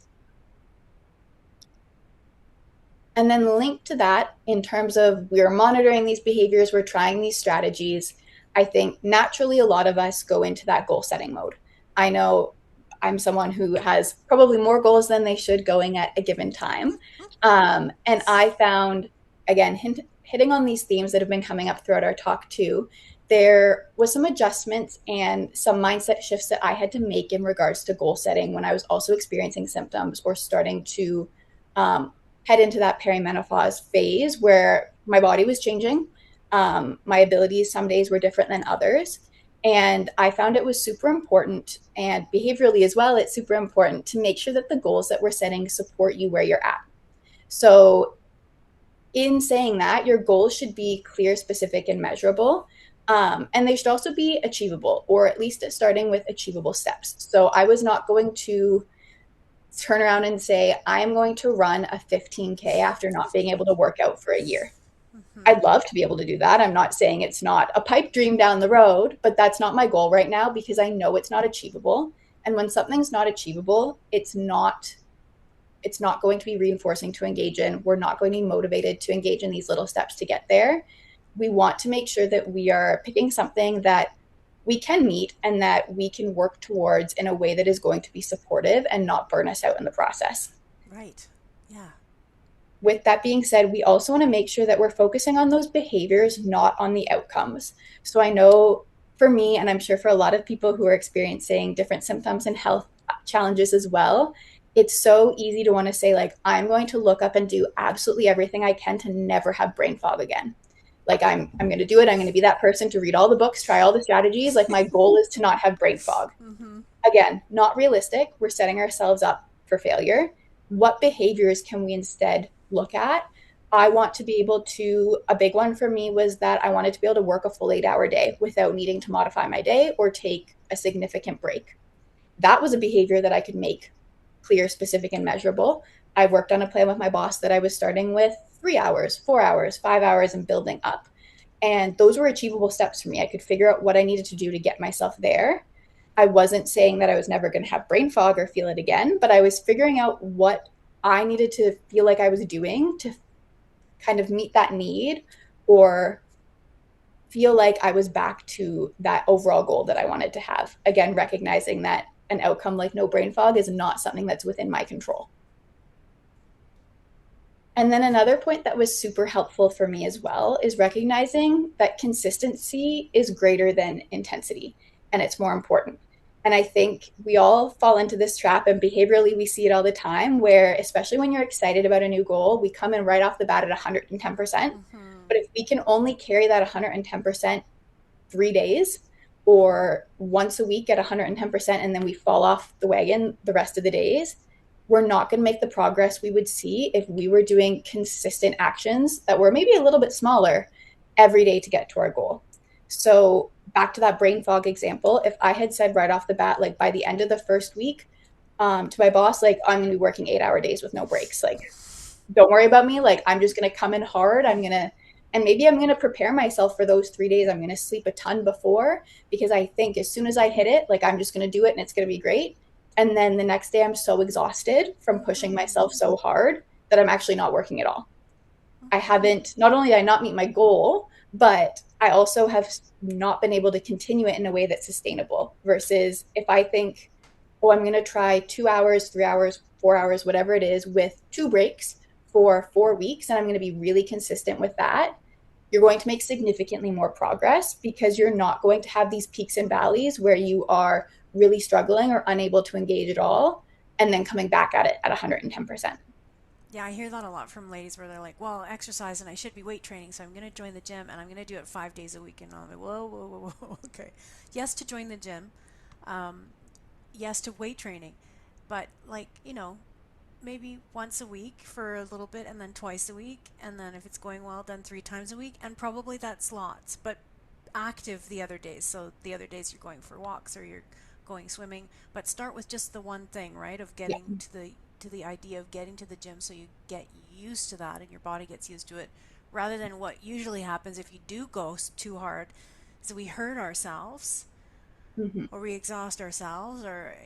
And then linked to that, in terms of we're monitoring these behaviors, we're trying these strategies, I think naturally a lot of us go into that goal setting mode. I know I'm someone who has probably more goals than they should going at a given time. And I found, again, hitting on these themes that have been coming up throughout our talk too, there was some adjustments and some mindset shifts that I had to make in regards to goal setting when I was also experiencing symptoms or starting to um, head into that perimenopause phase where my body was changing. My abilities some days were different than others. And I found it was super important, and behaviorally as well, it's super important to make sure that the goals that we're setting support you where you're at. So, in saying that, your goals should be clear, specific, and measurable. And they should also be achievable, or at least starting with achievable steps. So, I was not going to turn around and say, I'm going to run a 15K after not being able to work out for a year. Mm-hmm. I'd love to be able to do that. I'm not saying it's not a pipe dream down the road, but that's not my goal right now because I know it's not achievable. And when something's not achievable, it's not going to be reinforcing to engage in. We're not going to be motivated to engage in these little steps to get there. We want to make sure that we are picking something that we can meet and that we can work towards in a way that is going to be supportive and not burn us out in the process. Right. Yeah. With that being said, we also want to make sure that we're focusing on those behaviors, not on the outcomes. So I know for me, and I'm sure for a lot of people who are experiencing different symptoms and health challenges as well, it's so easy to want to say, like, I'm going to look up and do absolutely everything I can to never have brain fog again. Like I'm going to do it. I'm going to be that person to read all the books, try all the strategies. Like my goal is to not have brain fog. Mm-hmm. Again, not realistic. We're setting ourselves up for failure. What behaviors can we instead look at? I want to be able to, a big one for me was that I wanted to be able to work a full 8 hour day without needing to modify my day or take a significant break. That was a behavior that I could make clear, specific, and measurable. I worked on a plan with my boss that I was starting with 3 hours, 4 hours, 5 hours, and building up. And those were achievable steps for me. I could figure out what I needed to do to get myself there. I wasn't saying that I was never going to have brain fog or feel it again, but I was figuring out what I needed to feel like I was doing to kind of meet that need or feel like I was back to that overall goal that I wanted to have. Again, recognizing that an outcome like no brain fog is not something that's within my control. And then another point that was super helpful for me as well is recognizing that consistency is greater than intensity and it's more important. And I think we all fall into this trap, and behaviorally, we see it all the time where, especially when you're excited about a new goal, we come in right off the bat at 110%. Mm-hmm. But if we can only carry that 110% 3 days or once a week at 110%, and then we fall off the wagon the rest of the days, we're not going to make the progress we would see if we were doing consistent actions that were maybe a little bit smaller every day to get to our goal. So back to that brain fog example, if I had said right off the bat, like by the end of the first week, to my boss, like I'm gonna be working 8 hour days with no breaks. Like, don't worry about me. Like, I'm just gonna come in hard. And maybe I'm gonna prepare myself for those 3 days. I'm gonna sleep a ton before because I think as soon as I hit it, like I'm just gonna do it and it's gonna be great. And then the next day I'm so exhausted from pushing Mm-hmm. myself so hard that I'm actually not working at all. I Mm-hmm. haven't, not only did I not meet my goal, but I also have not been able to continue it in a way that's sustainable. Versus if I think, oh, I'm going to try 2 hours, 3 hours, 4 hours, whatever it is, with two breaks for 4 weeks, and I'm going to be really consistent with that, you're going to make significantly more progress because you're not going to have these peaks and valleys where you are really struggling or unable to engage at all and then coming back at it at 110%. Yeah, I hear that a lot from ladies where they're like, well, exercise and I should be weight training, so I'm going to join the gym and I'm going to do it 5 days a week. And I'm like, whoa, whoa, whoa, whoa, okay. Yes, to join the gym. Um, yes, to weight training. But, like, maybe once a week for a little bit and then twice a week. And then if it's going well, then 3 times a week. And probably that's lots, but active the other days. So the other days you're going for walks or you're going swimming. But start with just the one thing, right? Of Yeah. getting to the idea of getting to the gym so you get used to that and your body gets used to it rather than what usually happens if you do go too hard so we hurt ourselves Mm-hmm. or we exhaust ourselves or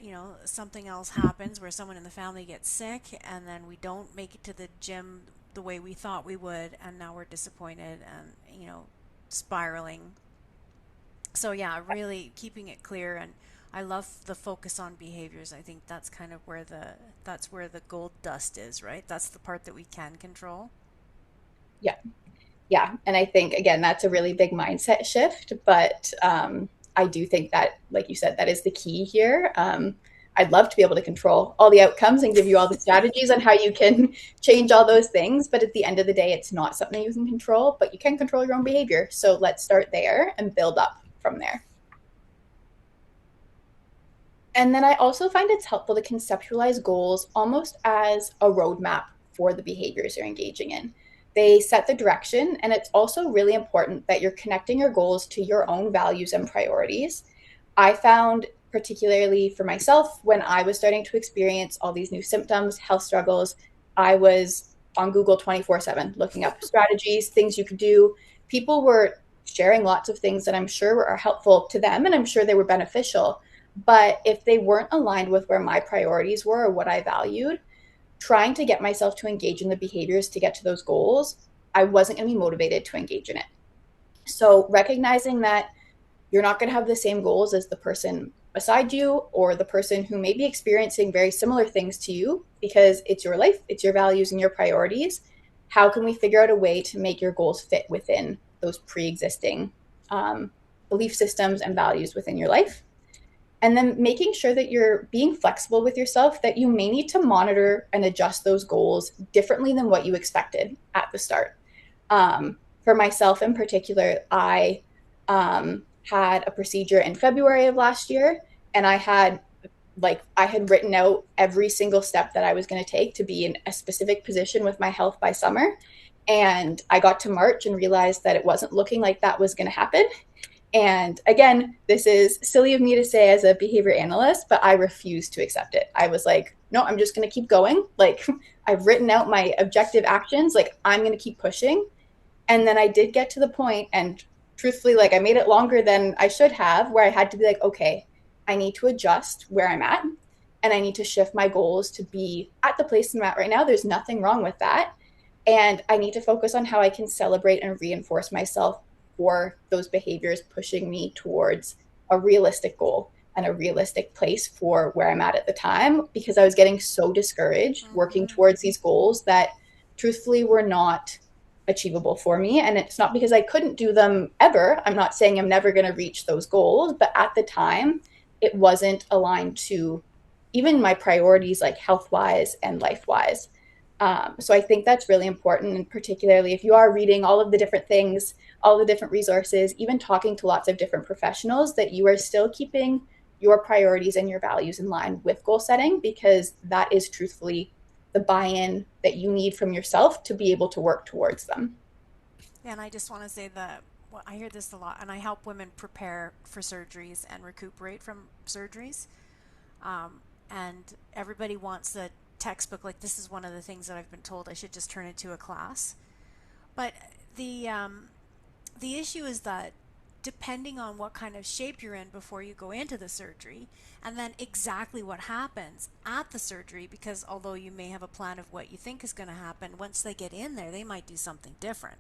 something else happens where someone in the family gets sick and then we don't make it to the gym the way we thought we would and now we're disappointed and spiraling. So yeah, really keeping it clear, and I love the focus on behaviors. I think that's kind of where the gold dust is, right? That's the part that we can control. Yeah. Yeah. And I think, again, that's a really big mindset shift. But I do think that, like you said, that is the key here. I'd love to be able to control all the outcomes and give you all the strategies on how you can change all those things. But at the end of the day, it's not something you can control, but you can control your own behavior. So let's start there and build up from there. And then I also find it's helpful to conceptualize goals almost as a roadmap for the behaviors you're engaging in. They set the direction, and it's also really important that you're connecting your goals to your own values and priorities. I found, particularly for myself, when I was starting to experience all these new symptoms, health struggles, I was on Google 24/7 looking up strategies, things you could do. People were sharing lots of things that I'm sure are helpful to them, and I'm sure they were beneficial. But if they weren't aligned with where my priorities were or what I valued, trying to get myself to engage in the behaviors to get to those goals, I wasn't going to be motivated to engage in it. So recognizing that you're not going to have the same goals as the person beside you or the person who may be experiencing very similar things to you because it's your life, it's your values and your priorities. How can we figure out a way to make your goals fit within those pre existing belief systems and values within your life? And then making sure that you're being flexible with yourself, that you may need to monitor and adjust those goals differently than what you expected at the start. For myself in particular, I had a procedure in February of last year, and I had written out every single step that I was going to take to be in a specific position with my health by summer. And I got to March and realized that it wasn't looking like that was going to happen. And again, this is silly of me to say as a behavior analyst, but I refused to accept it. I was like, no, I'm just going to keep going. Like, I've written out my objective actions. Like, I'm going to keep pushing. And then I did get to the point, and truthfully, like, I made it longer than I should have, where I had to be like, okay, I need to adjust where I'm at. And I need to shift my goals to be at the place I'm at right now. There's nothing wrong with that. And I need to focus on how I can celebrate and reinforce myself for those behaviors pushing me towards a realistic goal and a realistic place for where I'm at the time because I was getting so discouraged working Mm-hmm. towards these goals that truthfully were not achievable for me. And it's not because I couldn't do them ever. I'm not saying I'm never going to reach those goals, but at the time, it wasn't aligned to even my priorities, like health wise and life wise. So I think that's really important, and particularly if you are reading all of the different things, all the different resources, even talking to lots of different professionals, that you are still keeping your priorities and your values in line with goal setting, because that is truthfully the buy-in that you need from yourself to be able to work towards them. And I just want to say that well, I hear this a lot, and I help women prepare for surgeries and recuperate from surgeries. And everybody wants the textbook. Like, this is one of the things that I've been told I should just turn into a class. But the the issue is that depending on what kind of shape you're in before you go into the surgery, and then exactly what happens at the surgery, because although you may have a plan of what you think is going to happen, once they get in there, they might do something different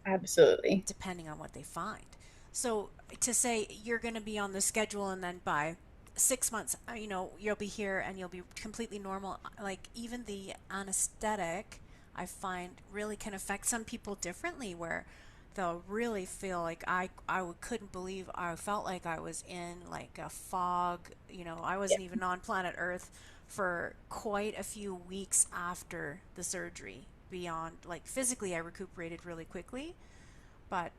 Absolutely. depending on what they find. So to say you're going to be on the schedule and then by 6 months, you'll be here and you'll be completely normal. Like, even the anesthetic, I find really can affect some people differently, where they'll really feel like couldn't believe I felt like I was in like a fog. I Yeah. wasn't even on planet Earth for quite a few weeks after the surgery. Beyond, like, physically, I recuperated really quickly, but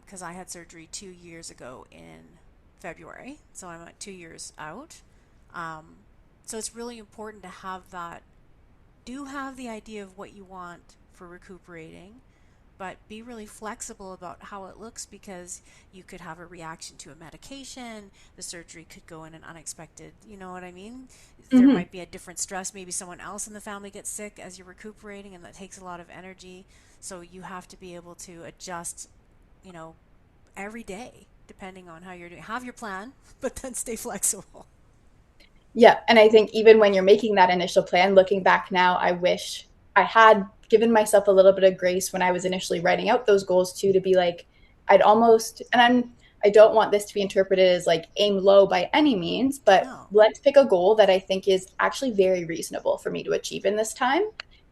because I had surgery 2 years ago in February, so I'm at 2 years out. Um, so it's really important to have that. Do have the idea of what you want for recuperating, but be really flexible about how it looks, because you could have a reaction to a medication. The surgery could go in an unexpected, you know what I mean? There Hmm. might be a different stress. Maybe someone else in the family gets sick as you're recuperating, and that takes a lot of energy. So you have to be able to adjust, you know, every day depending on how you're doing. Have your plan, but then stay flexible. Yeah. And I think even when you're making that initial plan, looking back now, I wish I had given myself a little bit of grace when I was initially writing out those goals too, to be like, I'd almost, and I don't want this to be interpreted as like aim low by any means, but No. let's pick a goal that I think is actually very reasonable for me to achieve in this time.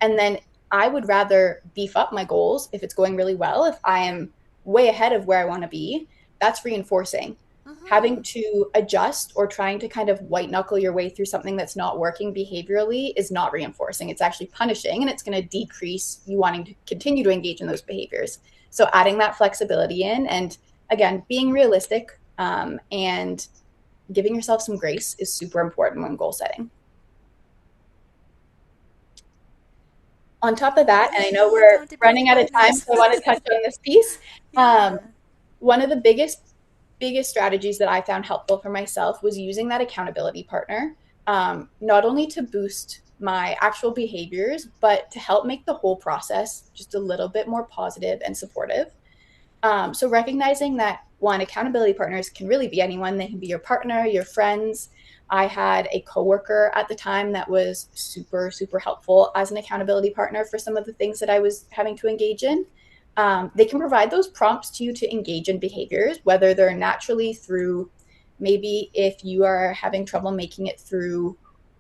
And then I would rather beef up my goals if it's going really well. If I am way ahead of where I want to be, that's reinforcing. Having Mm-hmm. to adjust or trying to kind of white knuckle your way through something that's not working behaviorally is not reinforcing. It's actually punishing, and it's going to decrease you wanting to continue to engage in those behaviors. So adding that flexibility in, and again, being realistic, and giving yourself some grace is super important when goal setting. On top of that, and I know Yay, we're don't be running out of time, bonus. so I want to touch on this piece. Um, Yeah. one of the biggest strategies that I found helpful for myself was using that accountability partner, not only to boost my actual behaviors, but to help make the whole process just a little bit more positive and supportive. So recognizing that, one, accountability partners can really be anyone. They can be your partner, your friends. I had a coworker at the time that was super, super helpful as an accountability partner for some of the things that I was having to engage in. They can provide those prompts to you to engage in behaviors, whether they're naturally through, maybe if you are having trouble making it through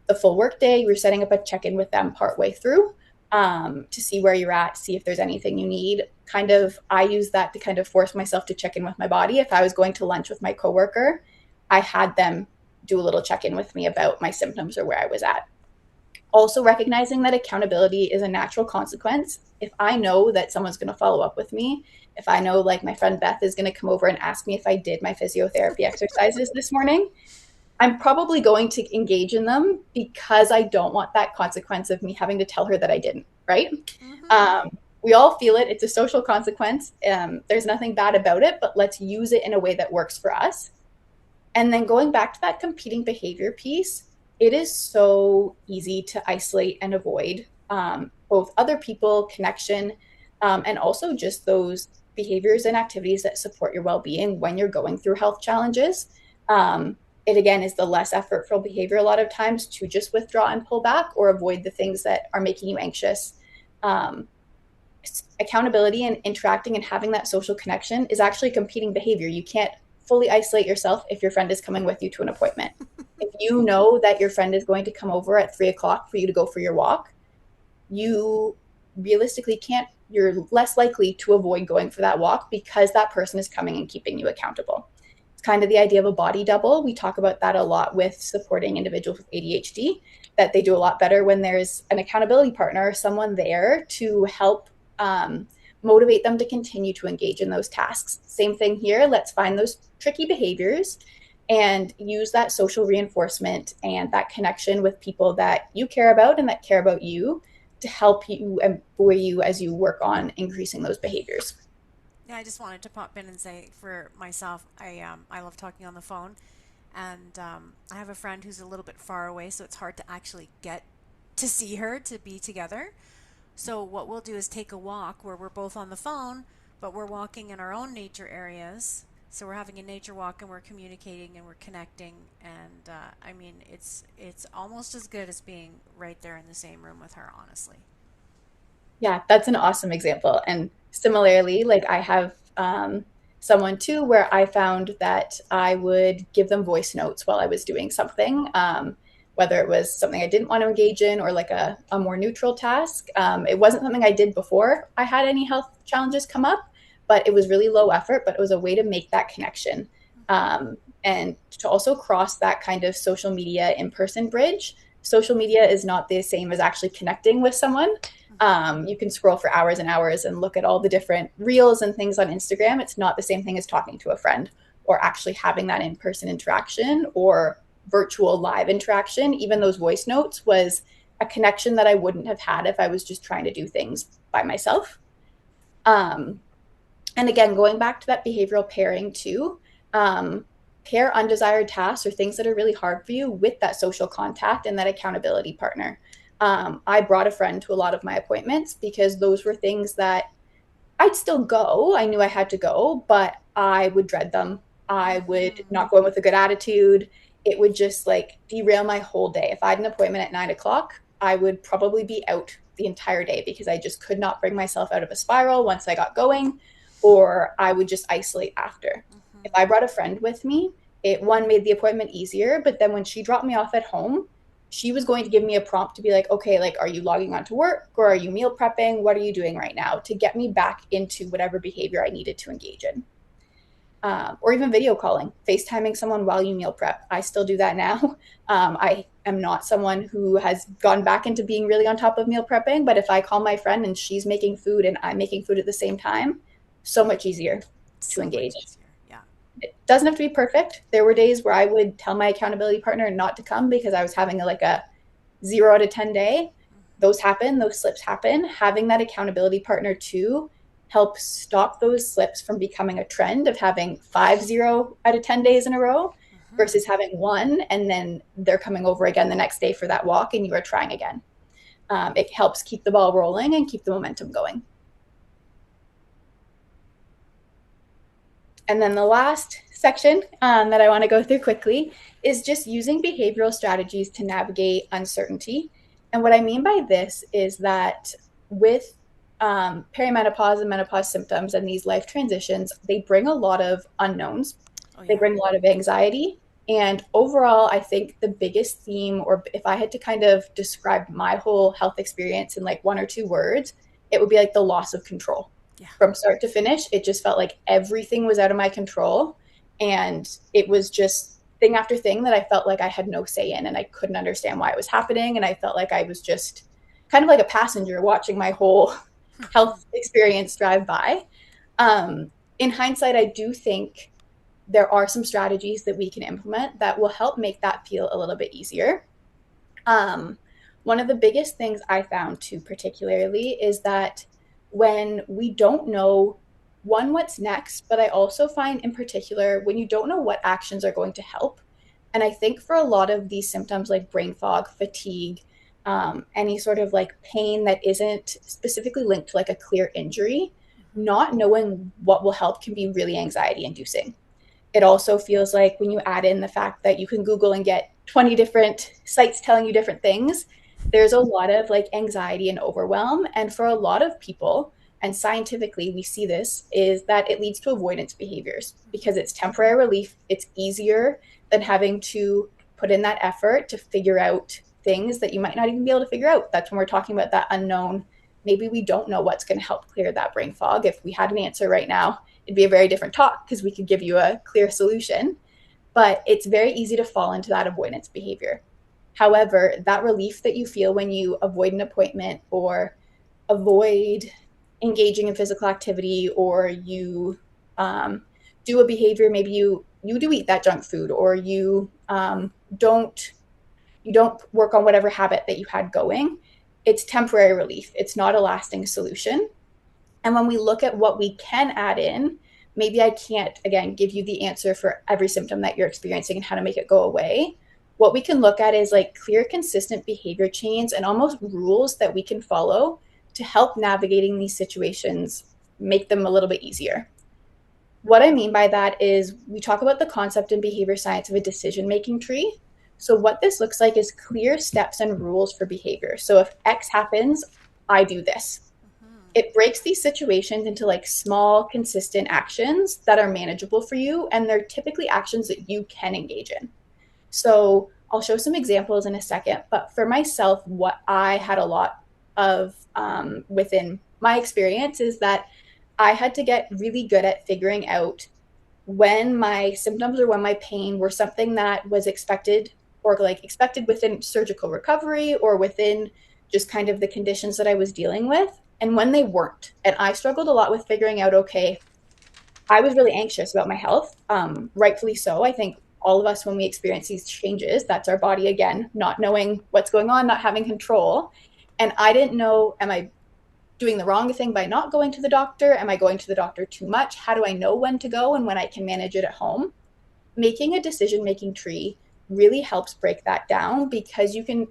the full workday, you're setting up a check-in with them partway through, to see where you're at, see if there's anything you need. Kind of, I use that to kind of force myself to check in with my body. If I was going to lunch with my coworker, I had them do a little check in with me about my symptoms or where I was at. Also, recognizing that accountability is a natural consequence. If I know that someone's going to follow up with me, if I know, like, my friend Beth is going to come over and ask me if I did my physiotherapy exercises this morning, I'm probably going to engage in them because I don't want that consequence of me having to tell her that I didn't, right? Mm-hmm. Um, we all feel it. It's a social consequence. There's nothing bad about it, but let's use it in a way that works for us. And then going back to that competing behavior piece, it is so easy to isolate and avoid, both other people, connection, and also just those behaviors and activities that support your well being when you're going through health challenges. It again is the less effortful behavior a lot of times to just withdraw and pull back or avoid the things that are making you anxious. Um, Accountability and interacting and having that social connection is actually competing behavior. You can't fully isolate yourself if your friend is coming with you to an appointment. If you know that your friend is going to come over at 3 o'clock for you to go for your walk, you realistically can't, you're less likely to avoid going for that walk because that person is coming and keeping you accountable. It's kind of the idea of a body double. We talk about that a lot with supporting individuals with ADHD, that they do a lot better when there's an accountability partner, someone there to help, um, motivate them to continue to engage in those tasks. Same thing here. Let's find those tricky behaviors and use that social reinforcement and that connection with people that you care about and that care about you to help you and buoy you as you work on increasing those behaviors. Yeah, I just wanted to pop in and say for myself, I love talking on the phone, and I have a friend who's a little bit far away, so it's hard to actually get to see her to be together. So what we'll do is take a walk where we're both on the phone, but we're walking in our own nature areas. So we're having a nature walk and we're communicating and we're connecting, and I mean it's almost as good as being right there in the same room with her, honestly. Yeah, that's an awesome example. And similarly, like I have someone too where I found that I would give them voice notes while I was doing something, whether it was something I didn't want to engage in or like a more neutral task. It wasn't something I did before I had any health challenges come up, but it was really low effort, but it was a way to make that connection. And to also cross that kind of social media in person bridge. Social media is not the same as actually connecting with someone. You can scroll for hours and hours and look at all the different reels and things on Instagram. It's not the same thing as talking to a friend or actually having that in person interaction or virtual live interaction. Even those voice notes was a connection that I wouldn't have had if I was just trying to do things by myself. Um, and again, going back to that behavioral pairing too, um, pair undesired tasks or things that are really hard for you with that social contact and that accountability partner. I brought a friend to a lot of my appointments because those were things that I'd still go. I knew I had to go, but I would dread them. I would Mm-hmm. not go in with a good attitude. It would just like derail my whole day. If I had an appointment at 9 o'clock, I would probably be out the entire day because I just could not bring myself out of a spiral once I got going, or I would just isolate after. If Mm-hmm. I brought a friend with me, it one made the appointment easier, but then when she dropped me off at home, she was going to give me a prompt to be like, okay, like, are you logging on to work or are you meal prepping? What are you doing right now to get me back into whatever behavior I needed to engage in? Or even video calling, FaceTiming someone while you meal prep. I still do that now. I am not someone who has gone back into being really on top of meal prepping, but if I call my friend and she's making food and I'm making food at the same time, so much easier to So engage. much easier. Yeah. It doesn't have to be perfect. There were days where I would tell my accountability partner not to come because I was having like a 0 out of 10 day. Those happen, those slips happen. Having that accountability partner too helps stop those slips from becoming a trend of having 5 0 out of 10 days in a row Mm-hmm. versus having one and then they're coming over again the next day for that walk and you are trying again. It helps keep the ball rolling and keep the momentum going. And then the last section that I want to go through quickly is just using behavioral strategies to navigate uncertainty. And what I mean by this is that with perimenopause and menopause symptoms and these life transitions, they bring a lot of unknowns. Oh They yeah. bring a lot of anxiety. And overall, I think the biggest theme, or if I had to kind of describe my whole health experience in like one or two words, it would be like the loss of control Yeah. from start to finish. It just felt like everything was out of my control. And it was just thing after thing that I felt like I had no say in and I couldn't understand why it was happening. And I felt like I was just kind of like a passenger watching my whole health experience drive by. In hindsight, I do think there are some strategies that we can implement that will help make that feel a little bit easier. Um, One of the biggest things I found too, particularly, is that when we don't know one, what's next, but I also find in particular when you don't know what actions are going to help. And I think for a lot of these symptoms like brain fog, fatigue, any sort of like pain that isn't specifically linked to like a clear injury, Mm-hmm. not knowing what will help can be really anxiety inducing. It also feels like when you add in the fact that you can Google and get 20 different sites telling you different things, there's a lot of like anxiety and overwhelm. And for a lot of people, and scientifically we see this, is that it leads to avoidance behaviors because it's temporary relief. It's easier than having to put in that effort to figure out things that you might not even be able to figure out. That's when we're talking about that unknown. Maybe we don't know what's going to help clear that brain fog. If we had an answer right now, it'd be a very different talk because we could give you a clear solution. But it's very easy to fall into that avoidance behavior. However, that relief that you feel when you avoid an appointment or avoid engaging in physical activity or you um, do a behavior, maybe you do eat that junk food or you don't work on whatever habit that you had going, it's temporary relief. It's not a lasting solution. And when we look at what we can add in, maybe I can't, again, give you the answer for every symptom that you're experiencing and how to make it go away. What we can look at is like clear, consistent behavior chains and almost rules that we can follow to help navigating these situations, make them a little bit easier. What I mean by that is we talk about the concept in behavior science of a decision making tree. So, what this looks like is clear steps and rules for behavior. So, if X happens, I do this. Hmm. It breaks these situations into like small, consistent actions that are manageable for you. And they're typically actions that you can engage in. So, I'll show some examples in a second. But for myself, what I had a lot of within my experience is that I had to get really good at figuring out when my symptoms or when my pain were something that was expected or like expected within surgical recovery or within just kind of the conditions that I was dealing with and when they weren't. And I struggled a lot with figuring out, okay, I was really anxious about my health, rightfully so. I think all of us, when we experience these changes, that's our body again, not knowing what's going on, not having control. And I didn't know, am I doing the wrong thing by not going to the doctor? Am I going to the doctor too much? How do I know when to go and when I can manage it at home? Making a decision making tree really helps break that down because you can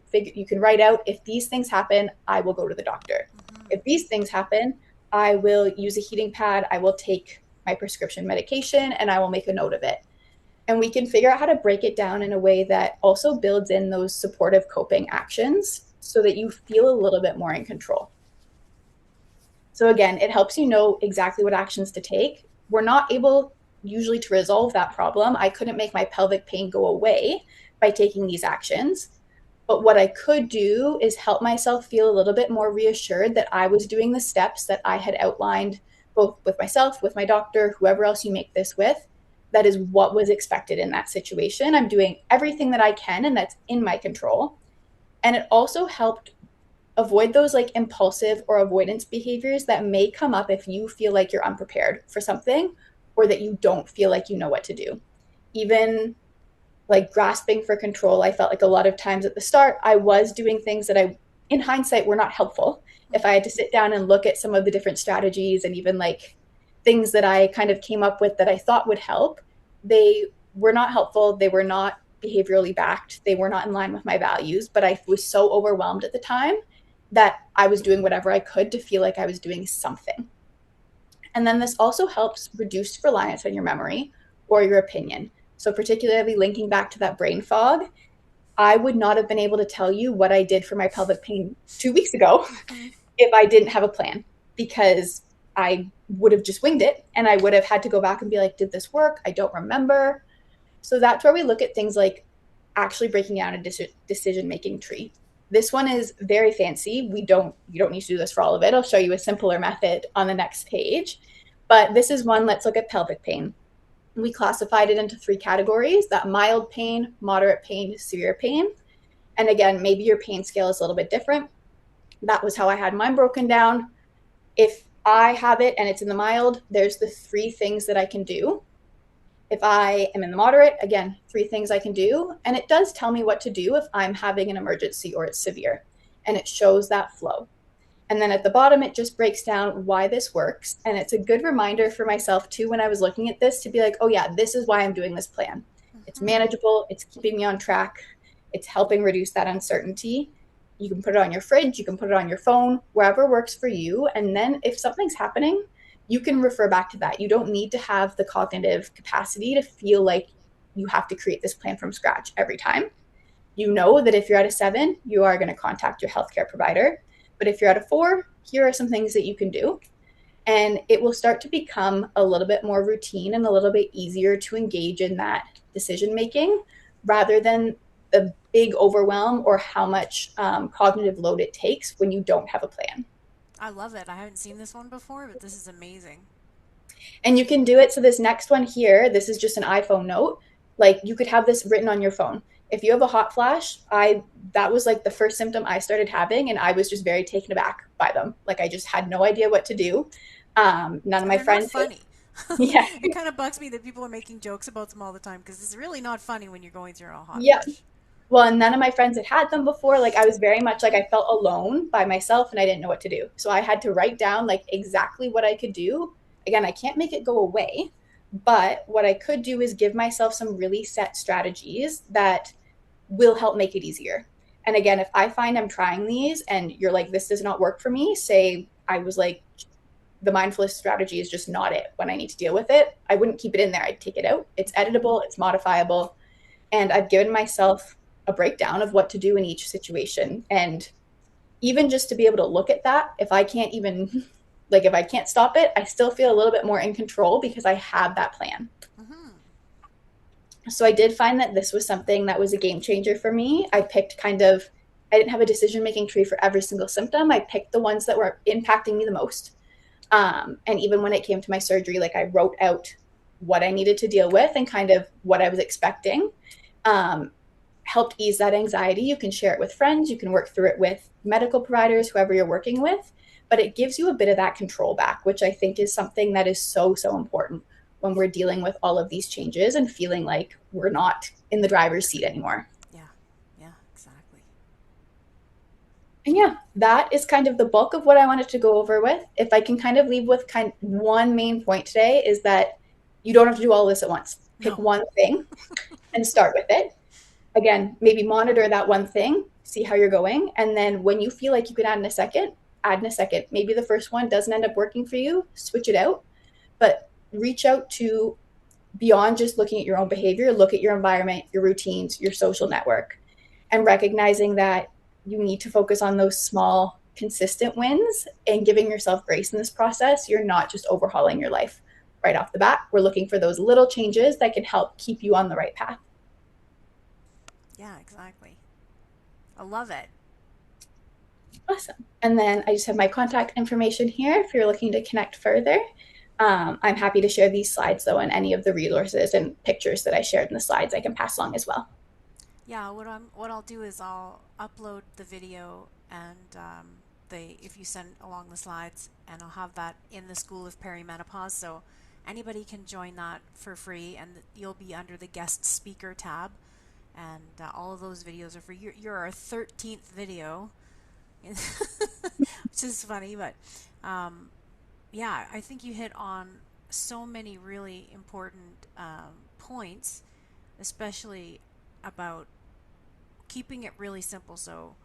write out if these things happen, I will go to the doctor. Hmm. If these things happen, I will use a heating pad, I will take my prescription medication and I will make a note of it. And we can figure out how to break it down in a way that also builds in those supportive coping actions so that you feel a little bit more in control. So again, it helps you know exactly what actions to take. We're not able usually to resolve that problem. I couldn't make my pelvic pain go away by taking these actions. But what I could do is help myself feel a little bit more reassured that I was doing the steps that I had outlined, both with myself, with my doctor, whoever else you make this with. That is what was expected in that situation. I'm doing everything that I can, and that's in my control. And it also helped avoid those like impulsive or avoidance behaviors that may come up if you feel like you're unprepared for something or that you don't feel like you know what to do. Even like grasping for control, I felt like a lot of times at the start, I was doing things that in hindsight, were not helpful. If I had to sit down and look at some of the different strategies and even like things that I kind of came up with that I thought would help, they were not helpful. They were not behaviorally backed. They were not in line with my values, but I was so overwhelmed at the time that I was doing whatever I could to feel like I was doing something. And then this also helps reduce reliance on your memory or your opinion. So, particularly linking back to that brain fog, I would not have been able to tell you what I did for my pelvic pain 2 weeks ago Hmm. if I didn't have a plan because I would have just winged it and I would have had to go back and be like, did this work? I don't remember. So that's where we look at things like actually breaking down a decision making tree. This one is very fancy. You don't need to do this for all of it. I'll show you a simpler method on the next page. But this is one, let's look at pelvic pain. We classified it into three categories: that mild pain, moderate pain, severe pain. And again, maybe your pain scale is a little bit different. That was how I had mine broken down. If I have it and it's in the mild, there's the three things that I can do. If I am in the moderate, again, three things I can do. And it does tell me what to do if I'm having an emergency or it's severe. And it shows that flow. And then at the bottom, it just breaks down why this works. And it's a good reminder for myself, too, when I was looking at this to be like, oh, yeah, this is why I'm doing this plan. It's Hmm. manageable, it's keeping me on track, it's helping reduce that uncertainty. You can put it on your fridge, you can put it on your phone, wherever works for you. And then if something's happening, you can refer back to that. You don't need to have the cognitive capacity to feel like you have to create this plan from scratch every time. You know that if you're at a 7, you are going to contact your healthcare provider. But if you're at a 4, here are some things that you can do. And it will start to become a little bit more routine and a little bit easier to engage in that decision making rather than the big overwhelm or how much cognitive load it takes when you don't have a plan. I love it. I haven't seen this one before, but this is amazing. And you can do it. So this next one here, this is just an iPhone note. Like you could have this written on your phone. If you have a hot flash, I that was like the first symptom I started having, and I was just very taken aback by them. Like I just had no idea what to do. None of And my they're not friends had, funny. yeah, It kind of bugs me that people are making jokes about them all the time because it's really not funny when you're going through a hot yeah. flush. Well, and none of my friends had had them before. Like I was very much like I felt alone by myself and I didn't know what to do. So I had to write down like exactly what I could do. Again, I can't make it go away, but what I could do is give myself some really set strategies that will help make it easier. And again, if I find I'm trying these and you're like, this does not work for me, say I was like, the mindfulness strategy is just not it when I need to deal with it, I wouldn't keep it in there. I'd take it out. It's editable, it's modifiable. And I've given myself a breakdown of what to do in each situation. And even just to be able to look at that, if I can't even, like, if I can't stop it, I still feel a little bit more in control because I have that plan. Mm-hmm. So I did find that this was something that was a game changer for me. I picked kind of, I didn't have a decision making tree for every single symptom. I picked the ones that were impacting me the most. And even when it came to my surgery, like I wrote out what I needed to deal with and kind of what I was expecting. Um, Helped ease that anxiety. You can share it with friends, you can work through it with medical providers, whoever you're working with, but it gives you a bit of that control back, which I think is something that is so, so important when we're dealing with all of these changes and feeling like we're not in the driver's seat anymore. Yeah. Yeah, exactly. And yeah, that is kind of the bulk of what I wanted to go over with. If I can kind of leave with kind of one main point today is that you don't have to do all this at once. Pick No. one thing and start with it. Again, maybe monitor that one thing, see how you're going. And then when you feel like you can add in a second. Maybe the first one doesn't end up working for you, switch it out, but reach out to beyond just looking at your own behavior, look at your environment, your routines, your social network, and recognizing that you need to focus on those small, consistent wins and giving yourself grace in this process. You're not just overhauling your life right off the bat. We're looking for those little changes that can help keep you on the right path. Yeah, exactly. I love it. Awesome. And then I just have my contact information here if you're looking to connect further. I'm happy to share these slides though, and any of the resources and pictures that I shared in the slides I can pass along as well. Yeah, what I'll do is I'll upload the video and the if you send along the slides, and I'll have that in the School of Perimenopause, so anybody can join that for free, and you'll be under the guest speaker tab, and all of those videos are free. You're our 13th video, which is funny, but um, yeah, I think you hit on so many really important points, especially about keeping it really simple. So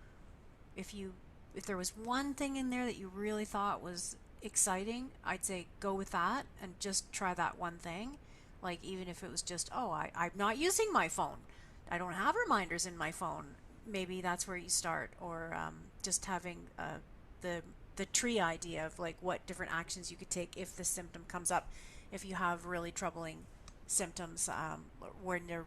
if you if there was one thing in there that you really thought was exciting, I'd say go with that and just try that one thing. Like even if it was just, oh, I'm not using my phone. I don't have reminders in my phone. Maybe that's where you start, or just having the the tree idea of like what different actions you could take if the symptom comes up. If you have really troubling symptoms when they're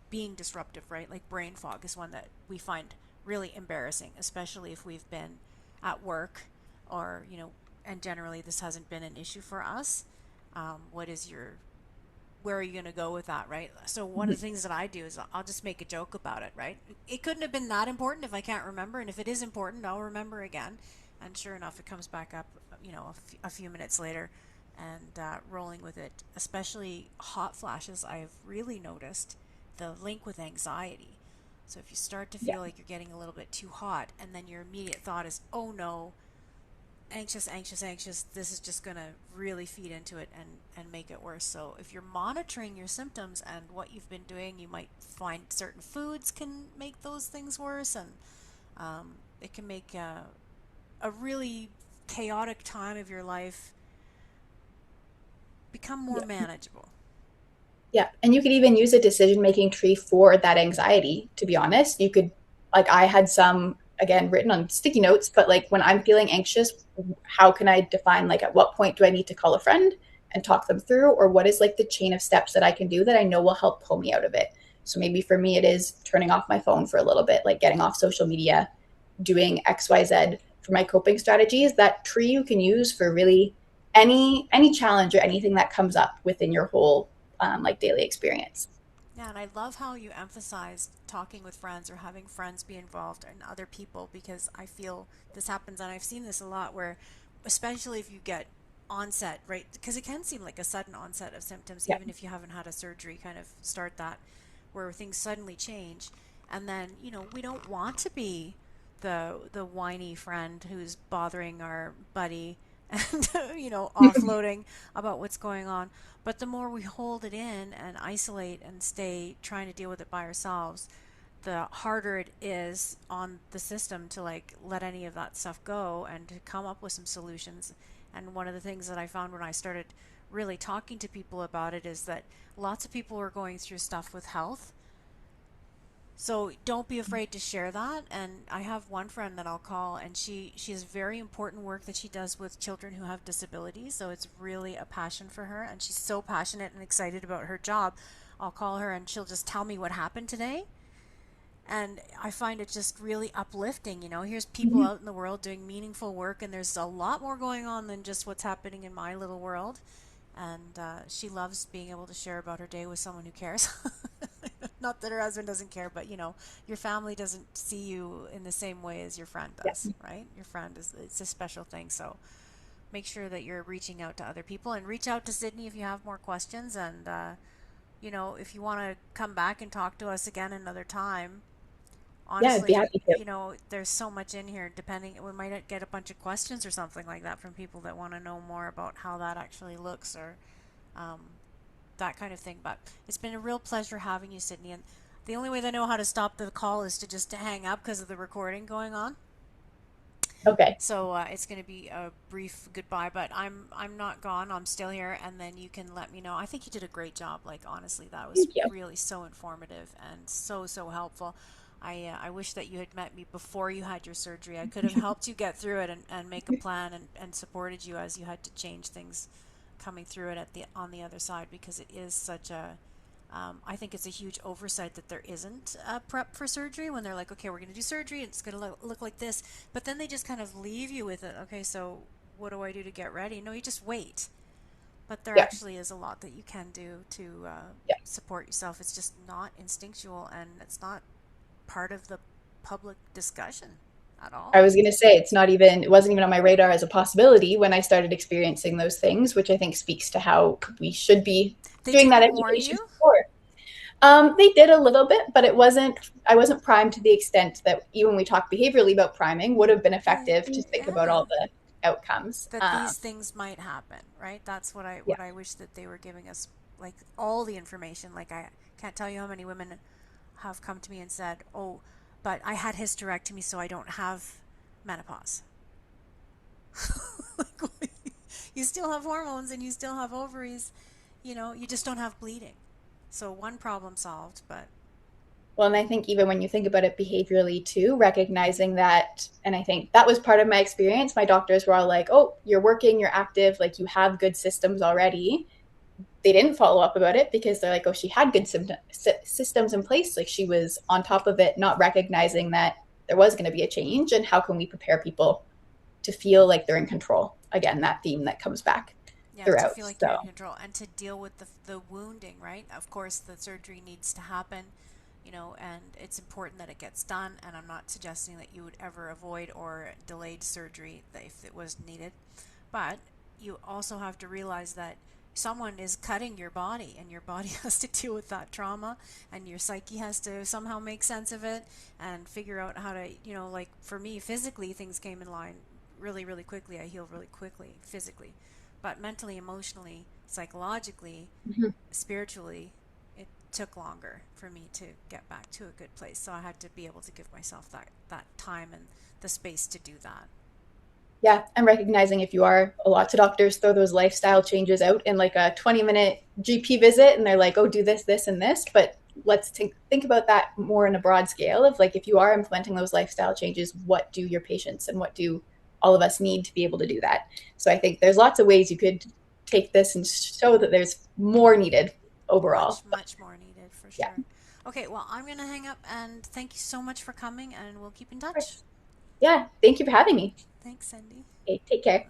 being disruptive, right? Like brain fog is one that we find really embarrassing, especially if we've been at work or, and generally this hasn't been an issue for us. What is your, where are you going to go with that, right? So one of the things that I do is I'll just make a joke about it, right? It couldn't have been that important if I can't remember, and if it is important, I'll remember again. And sure enough, it comes back up, a few minutes later, and rolling with it. Especially hot flashes, I've really noticed the link with anxiety. So if you start to Yeah. feel like you're getting a little bit too hot, and then your immediate thought is, oh no, anxious, anxious, anxious, this is just going to really feed into it and make it worse. So if you're monitoring your symptoms and what you've been doing, you might find certain foods can make those things worse, and it can make a really chaotic time of your life become more Yeah. manageable. Yeah. And you could even use a decision making tree for that anxiety, to be honest. You could, like, I had some, again, written on sticky notes, but like when I'm feeling anxious, how can I define, like, at what point do I need to call a friend and talk them through? Or what is like the chain of steps that I can do that I know will help pull me out of it? So maybe for me, it is turning off my phone for a little bit, like getting off social media, doing XYZ for my coping strategies. That tree you can use for really any challenge or anything that comes up within your whole like daily experience. Yeah, and I love how you emphasized talking with friends or having friends be involved and other people, because I feel this happens, and I've seen this a lot where, especially if you get onset, right? Because it can seem like a sudden onset of symptoms, Yeah. even if you haven't had a surgery kind of start that, where things suddenly change. And then, we don't want to be the whiny friend who's bothering our buddy and offloading about what's going on. But the more we hold it in and isolate and stay trying to deal with it by ourselves, the harder it is on the system to like let any of that stuff go and to come up with some solutions. And one of the things that I found when I started really talking to people about it is that lots of people are going through stuff with health, so don't be afraid to share that. And I have one friend that I'll call, and she has very important work that she does with children who have disabilities. So it's really a passion for her, and she's so passionate and excited about her job. I'll call her, and she'll just tell me what happened today. And I find it just really uplifting. Here's people Mhm. out in the world doing meaningful work, and there's a lot more going on than just what's happening in my little world. And she loves being able to share about her day with someone who cares. Not that her husband doesn't care, but your family doesn't see you in the same way as your friend does, Yeah. right? Your friend is, it's a special thing. So make sure that you're reaching out to other people, and reach out to Sydney if you have more questions. And if you want to come back and talk to us again another time, Yeah, I'd be honestly, happy to. there's so much in here. Depending, we might get a bunch of questions or something like that from people that want to know more about how that actually looks, or um, that kind of thing. But it's been a real pleasure having you, Sydney. And the only way they know how to stop the call is to just to hang up because of the recording going on. Okay. So it's going to be a brief goodbye, but I'm not gone. I'm still here, and then you can let me know. I think you did a great job. Like honestly, that was Thank you. really so informative and so helpful. I wish that you had met me before you had your surgery. I could have helped you get through it and make a plan and supported you as you had to change things coming through it at the on the other side, because it is such a I think it's a huge oversight that there isn't a prep for surgery when they're like, okay, we're going to do surgery and it's going to look like this. But then they just kind of leave you with it. Okay, so what do I do to get ready? No, you just wait. But there Yeah. actually is a lot that you can do to Yeah. support yourself. It's just not instinctual, and it's not part of the public discussion at I all. was going to say it wasn't even on my radar as a possibility when I started experiencing those things, which I think speaks to how we should be They doing that didn't warn education you? before. They did a little bit, but I wasn't primed to the extent that even when we talk behaviorally about priming would have been effective to think about Yeah. all the outcomes. That these things might happen, right? That's Yeah. what I wish that they were giving us, like all the information. Like I can't tell you how many women have come to me and said, "Oh, but I had hysterectomy, so I don't have menopause." Like, you still have hormones and you still have ovaries, you just don't have bleeding. So one problem solved, but Well, and I think even when you think about it behaviorally too, recognizing that, and I think that was part of my experience. My doctors were all like, oh, you're working, you're active, like you have good systems already. They didn't follow up about it because they're like, oh, she had good systems in place. Like she was on top of it, not recognizing that there was going to be a change. And how can we prepare people to feel like they're in control? Again, that theme that comes back yeah, to throughout. feel like So, you're in control and to deal with the wounding, right? Of course, the surgery needs to happen, and it's important that it gets done. And I'm not suggesting that you would ever avoid or delayed surgery if it was needed. But you also have to realize that someone is cutting your body, and your body has to deal with that trauma, and your psyche has to somehow make sense of it and figure out how to, like for me, physically, things came in line really, really quickly. I healed really quickly physically. But mentally, emotionally, psychologically, mhm. spiritually, it took longer for me to get back to a good place. So I had to be able to give myself that time and the space to do that. Yeah, I'm recognizing if you are, a lot of doctors throw those lifestyle changes out in like a 20-minute GP visit and they're like, oh, do this, this, and this. But let's think about that more in a broad scale of like, if you are implementing those lifestyle changes, what do your patients and what do all of us need to be able to do that? So I think there's lots of ways you could take this and show that there's more needed overall. Much, But much more needed for yeah, sure. Okay, well, I'm going to hang up, and thank you so much for coming, and we'll keep in of touch. course. Yeah, thank you for having me. Thanks, Cindy. Okay, take care.